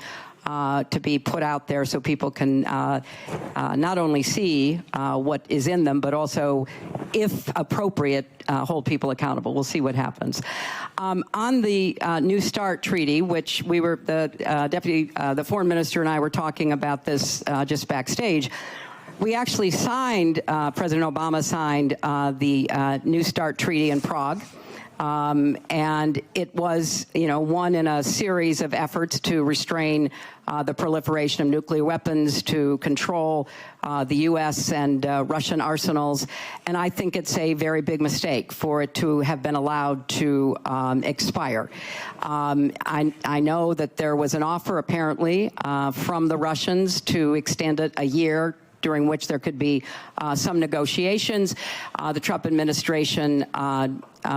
S4: put out there so people can not only see what is in them, but also, if appropriate, hold people accountable. We'll see what happens. On the New START treaty, which we were, the foreign minister and I were talking about this just backstage. We actually signed, President Obama signed the New START treaty in Prague. And it was, one in a series of efforts to restrain the proliferation of nuclear weapons, to control the U.S. and Russian arsenals. And I think it's a very big mistake for it to have been allowed to expire. I know that there was an offer, apparently, from the Russians to extend it a year, during which there could be some negotiations. The Trump administration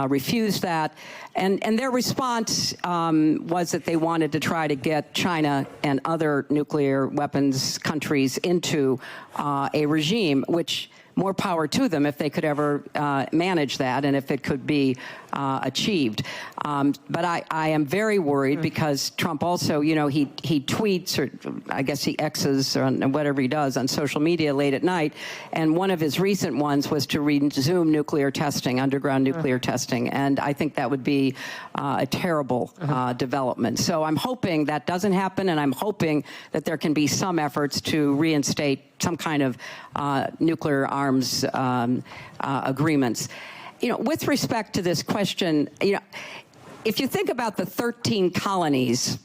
S4: refused that. And their response was that they wanted to try to get China and other nuclear weapons countries into a regime, which more power to them if they could ever manage that and if it could be achieved. But I am very worried because Trump also, he tweets, or I guess he X's or whatever he does on social media late at night, and one of his recent ones was to resume nuclear testing, underground nuclear testing, and I think that would be a terrible development. So I'm hoping that doesn't happen, and I'm hoping that there can be some efforts to reinstate some kind of nuclear arms agreements. With respect to this question, if you think about the 13 colonies,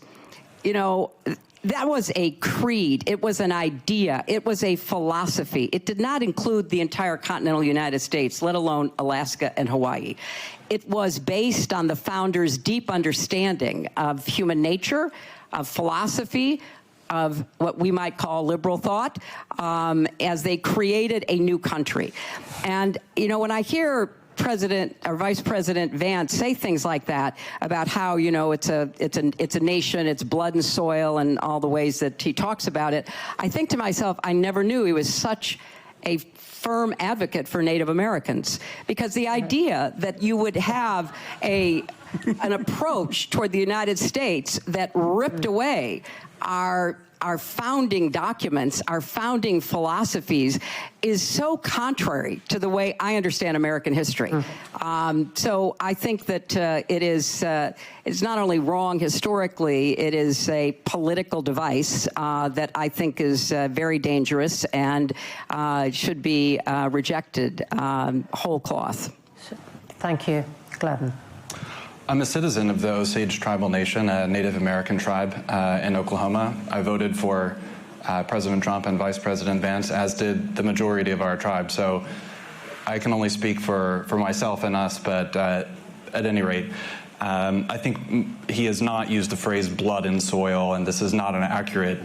S4: that was a creed. It was an idea. It was a philosophy. It did not include the entire continental United States, let alone Alaska and Hawaii. It was based on the founders' deep understanding of human nature, of philosophy, of what we might call liberal thought, as they created a new country. And, when I hear President or Vice President Vance say things like that about how it's a nation, it's blood and soil, and all the ways that he talks about it, I think to myself, I never knew he was such a firm advocate for Native Americans, because the idea that you would have an approach toward the United States that ripped away our founding documents, our founding philosophies, is so contrary to the way I understand American history. So I think that it's not only wrong historically, it is a political device that I think is very dangerous and should be rejected whole cloth.
S1: Thank you. Gladden.
S2: I'm a citizen of the Osage Tribal Nation, a Native American tribe in Oklahoma. I voted for President Trump and Vice President Vance, as did the majority of our tribe. So I can only speak for myself and us, but at any rate, I think he has not used the phrase blood and soil, and this is not an accurate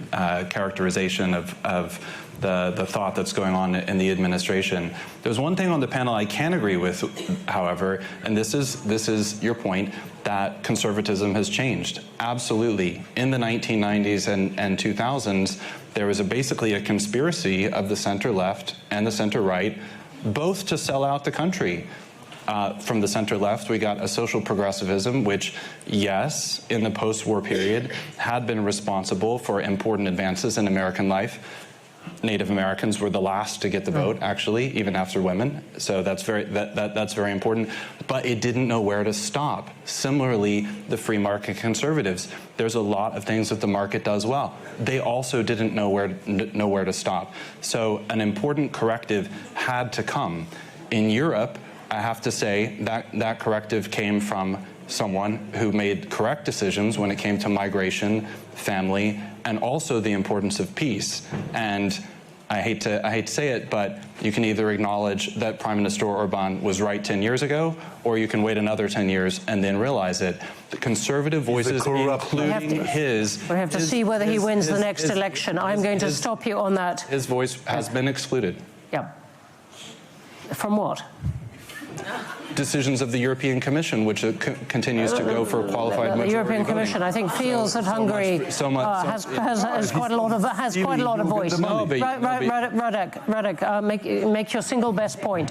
S2: characterization of the thought that's going on in the administration. There's one thing on the panel I can agree with, however, and this is your point, that conservatism has changed. Absolutely. In the 1990s and 2000s, there was basically a conspiracy of the center-left and the center-right, both to sell out the country. From the center-left, we got a social progressivism, which, yes, in the post-war period, had been responsible for important advances in American life. Native Americans were the last to get the vote, actually, even after women. So that's very important. But it didn't know where to stop. Similarly, the free market conservatives, there's a lot of things that the market does well. They also didn't know where to stop. So an important corrective had to come. In Europe, I have to say that corrective came from someone who made correct decisions when it came to migration, family, and also the importance of peace. And I hate to say it, but you can either acknowledge that Prime Minister Orban was right 10 years ago, or you can wait another 10 years and then realize it. The conservative voices, including his...
S1: We have to see whether he wins the next election. I'm going to stop you on that.
S2: His voice has been excluded.
S1: Yeah. From what?
S2: Decisions of the European Commission, which continues to go for a qualified majority.
S1: The European Commission, I think, feels that Hungary has quite a lot of voice. Radek, make your single best point.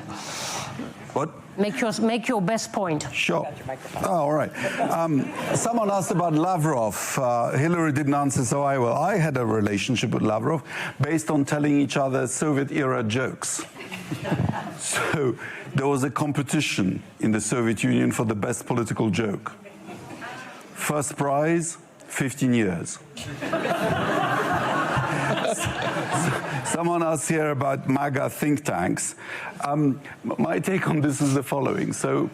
S3: What?
S1: Make your best point.
S3: Sure. Oh, all right. Someone asked about Lavrov. Hillary didn't answer, so I will. I had a relationship with Lavrov based on telling each other Soviet-era jokes. So there was a competition in the Soviet Union for the best political joke. First prize, 15 years. Someone asked here about MAGA think tanks. My take on this is the following. So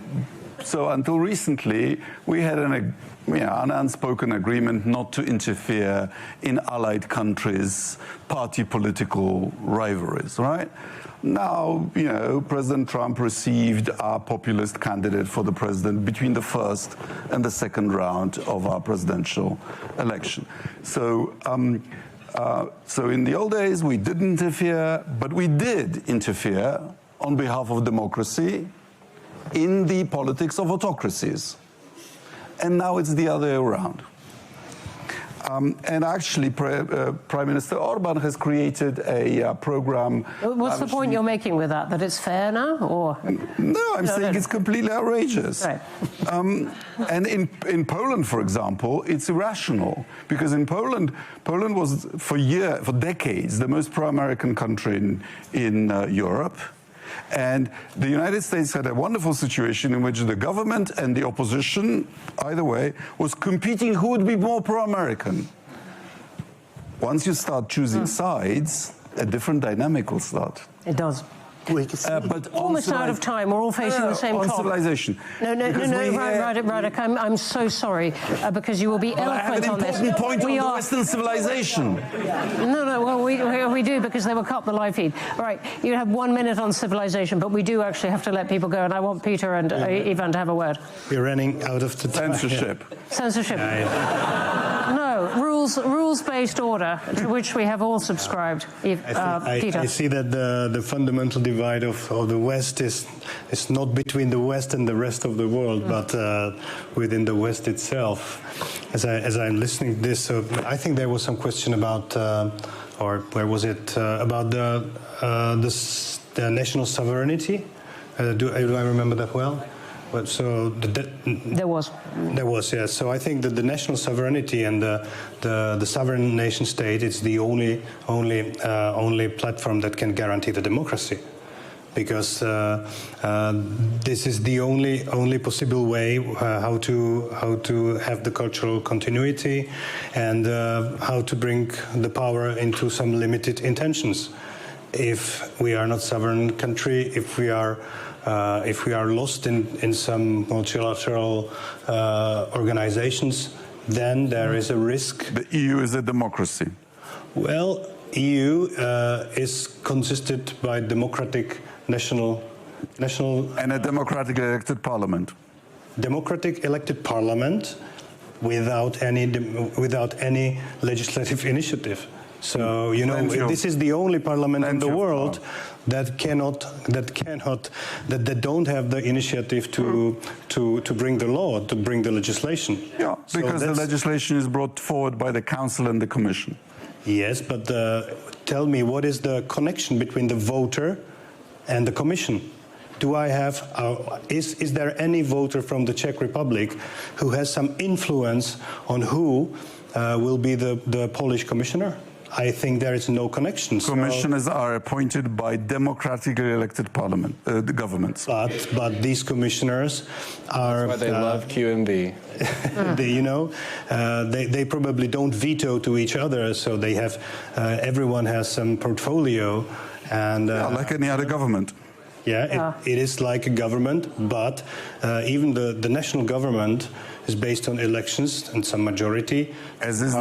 S3: So until recently, we had an unspoken agreement not to interfere in allied countries' party political rivalries, right? Now, President Trump received our populist candidate for the president between the first and the second round of our presidential election. So, so in the old days, we didn't interfere, but we did interfere on behalf of democracy in the politics of autocracies. And now it's the other way around. And actually, Prime Minister Orban has created a program.
S1: What's the point you're making with that? That it's fair now, or?
S3: No, I'm saying it's completely outrageous.
S1: Right.
S3: And in Poland, for example, it's irrational because in Poland was for decades the most pro-American country in Europe. And the United States had a wonderful situation in which the government and the opposition, either way, was competing who would be more pro-American. Once you start choosing sides, a different dynamic will start.
S1: It does.
S3: But
S1: almost out of time. We're all facing the same problem.
S3: On civilization.
S1: No, Radek, I'm so sorry because you will be eloquent on this.
S3: I have an important point on the Western civilization.
S1: No, well, we do because they will cut the live feed. All right, you have 1 minute on civilization, but we do actually have to let people go, and I want Peter and Ivan to have a word.
S5: We're running out of the time.
S3: Censorship.
S1: Censorship. No, rules-based order to which we have all subscribed. Peter.
S5: I see that the fundamental divide of the West is not between the West and the rest of the world, but within the West itself. As I'm listening to this, I think there was some question about, or where was it, about the national sovereignty. Do I remember that well? But so
S1: there was,
S5: yes. So I think that the national sovereignty and the sovereign nation state is the only platform that can guarantee the democracy, because this is the only possible way how to have the cultural continuity and how to bring the power into some limited intentions. If we are not sovereign country, if we are lost in some multilateral organizations, then there is a risk.
S3: The EU is a democracy.
S5: Well, EU is consisted by democratic national
S3: and a democratically elected parliament.
S5: Democratic elected parliament without any legislative initiative. So this is the only parliament in the world that don't have the initiative to bring the law, to bring the legislation.
S3: Yeah, because the legislation is brought forward by the Council and the Commission.
S5: Yes, but tell me, what is the connection between the voter and the Commission? Do I have? Is there any voter from the Czech Republic who has some influence on who will be the Polish commissioner? I think there is no connection.
S3: Commissioners are appointed by democratically elected parliament, the governments.
S5: But these commissioners are.
S2: That's why they love QMB.
S5: They probably don't veto to each other, so they have. Everyone has some portfolio, and
S3: like any other government.
S5: Yeah, it is like a government, but even the national government is based on elections and some majority.
S3: As is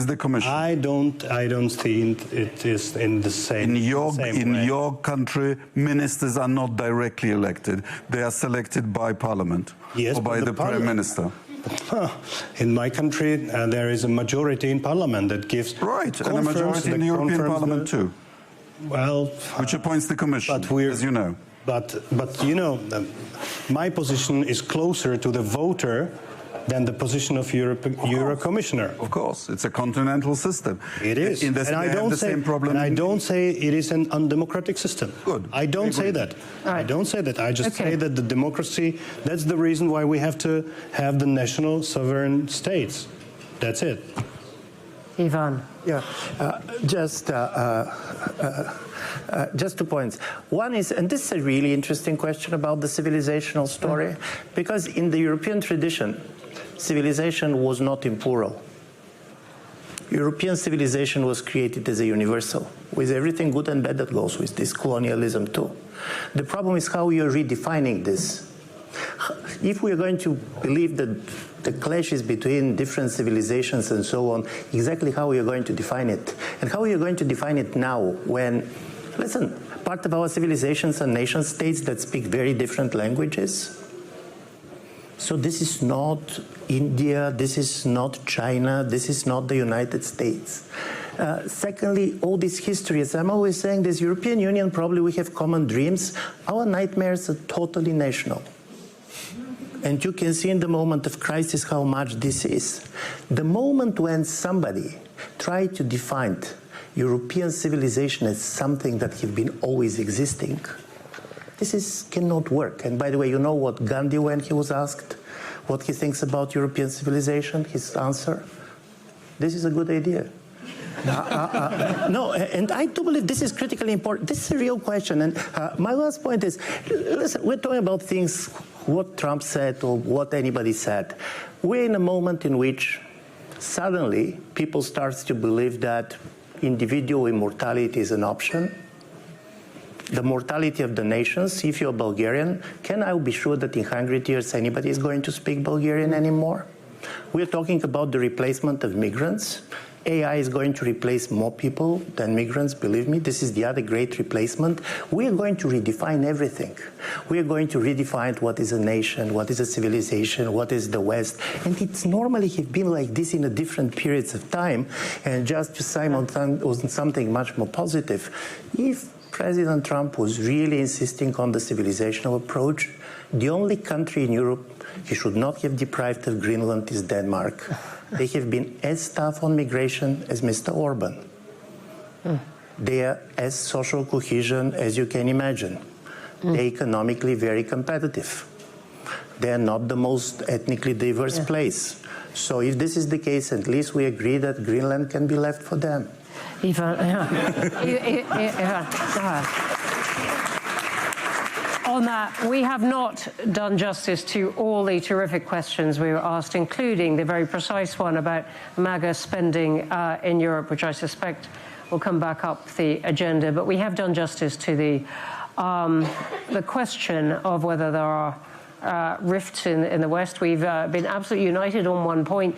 S3: the Commission.
S5: I don't think it is in the same.
S3: In your country, ministers are not directly elected; they are selected by Parliament or by the Prime Minister.
S5: In my country, there is a majority in Parliament that gives
S3: and a majority in the European Parliament too.
S5: Well,
S3: which appoints the Commission, as you know.
S5: But my position is closer to the voter than the position of Euro Commissioner.
S3: Of course, it's a continental system.
S5: It is, and I don't say it is an undemocratic system.
S3: Good.
S5: I don't say that. Right. I don't say that. I just say that the democracy. That's the reason why we have to have the national sovereign states. That's it.
S1: Ivan.
S6: Yeah, just 2 points. One is, and this is a really interesting question about the civilizational story, because in the European tradition, civilization was not in plural. European civilization was created as a universal, with everything good and bad that goes with this, colonialism too. The problem is how you're redefining this If we are going to believe that the clashes between different civilizations and so on, exactly how we are going to define it, and how we are going to define it now when, listen, part of our civilizations are nation states that speak very different languages. So this is not India, this is not China, this is not the United States. Secondly, all this history, as I'm always saying, this European Union, probably we have common dreams. Our nightmares are totally national. And you can see in the moment of crisis how much this is. The moment when somebody tried to define European civilization as something that has been always existing, this cannot work. And by the way, you know what Gandhi, when he was asked what he thinks about European civilization, his answer? This is a good idea. No, and I do believe this is critically important. This is a real question. And my last point is, listen, we're talking about things, what Trump said or what anybody said. We're in a moment in which suddenly people start to believe that individual immortality is an option. The mortality of the nations, if you're Bulgarian, can I be sure that in 100 years anybody is going to speak Bulgarian anymore? We're talking about the replacement of migrants. AI is going to replace more people than migrants, believe me. This is the other great replacement. We are going to redefine everything. We are going to redefine what is a nation, what is a civilization, what is the West. And it's normally been like this in different periods of time. And just to Simon on something much more positive, if President Trump was really insisting on the civilizational approach, the only country in Europe he should not have deprived of Greenland is Denmark. They have been as tough on migration as Mr. Orban. They are as social cohesion as you can imagine. They're economically very competitive. They are not the most ethnically diverse place. So if this is the case, at least we agree that Greenland can be left for them.
S1: On that, we have not done justice to all the terrific questions we were asked, including the very precise one about MAGA spending in Europe, which I suspect will come back up the agenda. But we have done justice to the question of whether there are rifts in the West. We've been absolutely united on one point,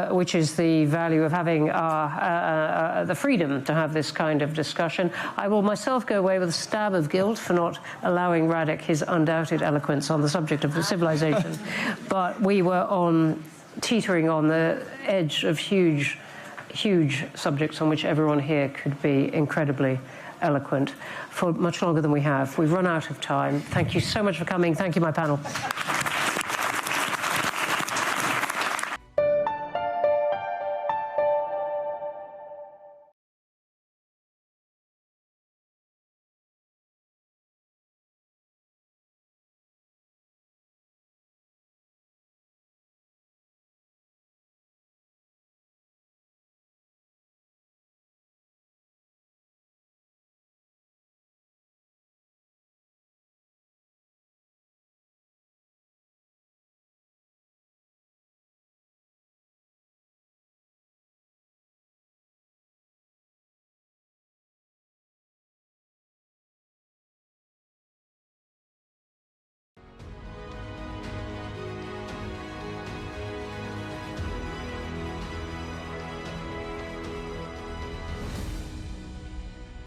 S1: which is the value of having the freedom to have this kind of discussion. I will myself go away with a stab of guilt for not allowing Radek his undoubted eloquence on the subject of the civilization. But we were teetering on the edge of huge subjects on which everyone here could be incredibly eloquent for much longer than we have. We've run out of time. Thank you so much for coming. Thank you, my panel.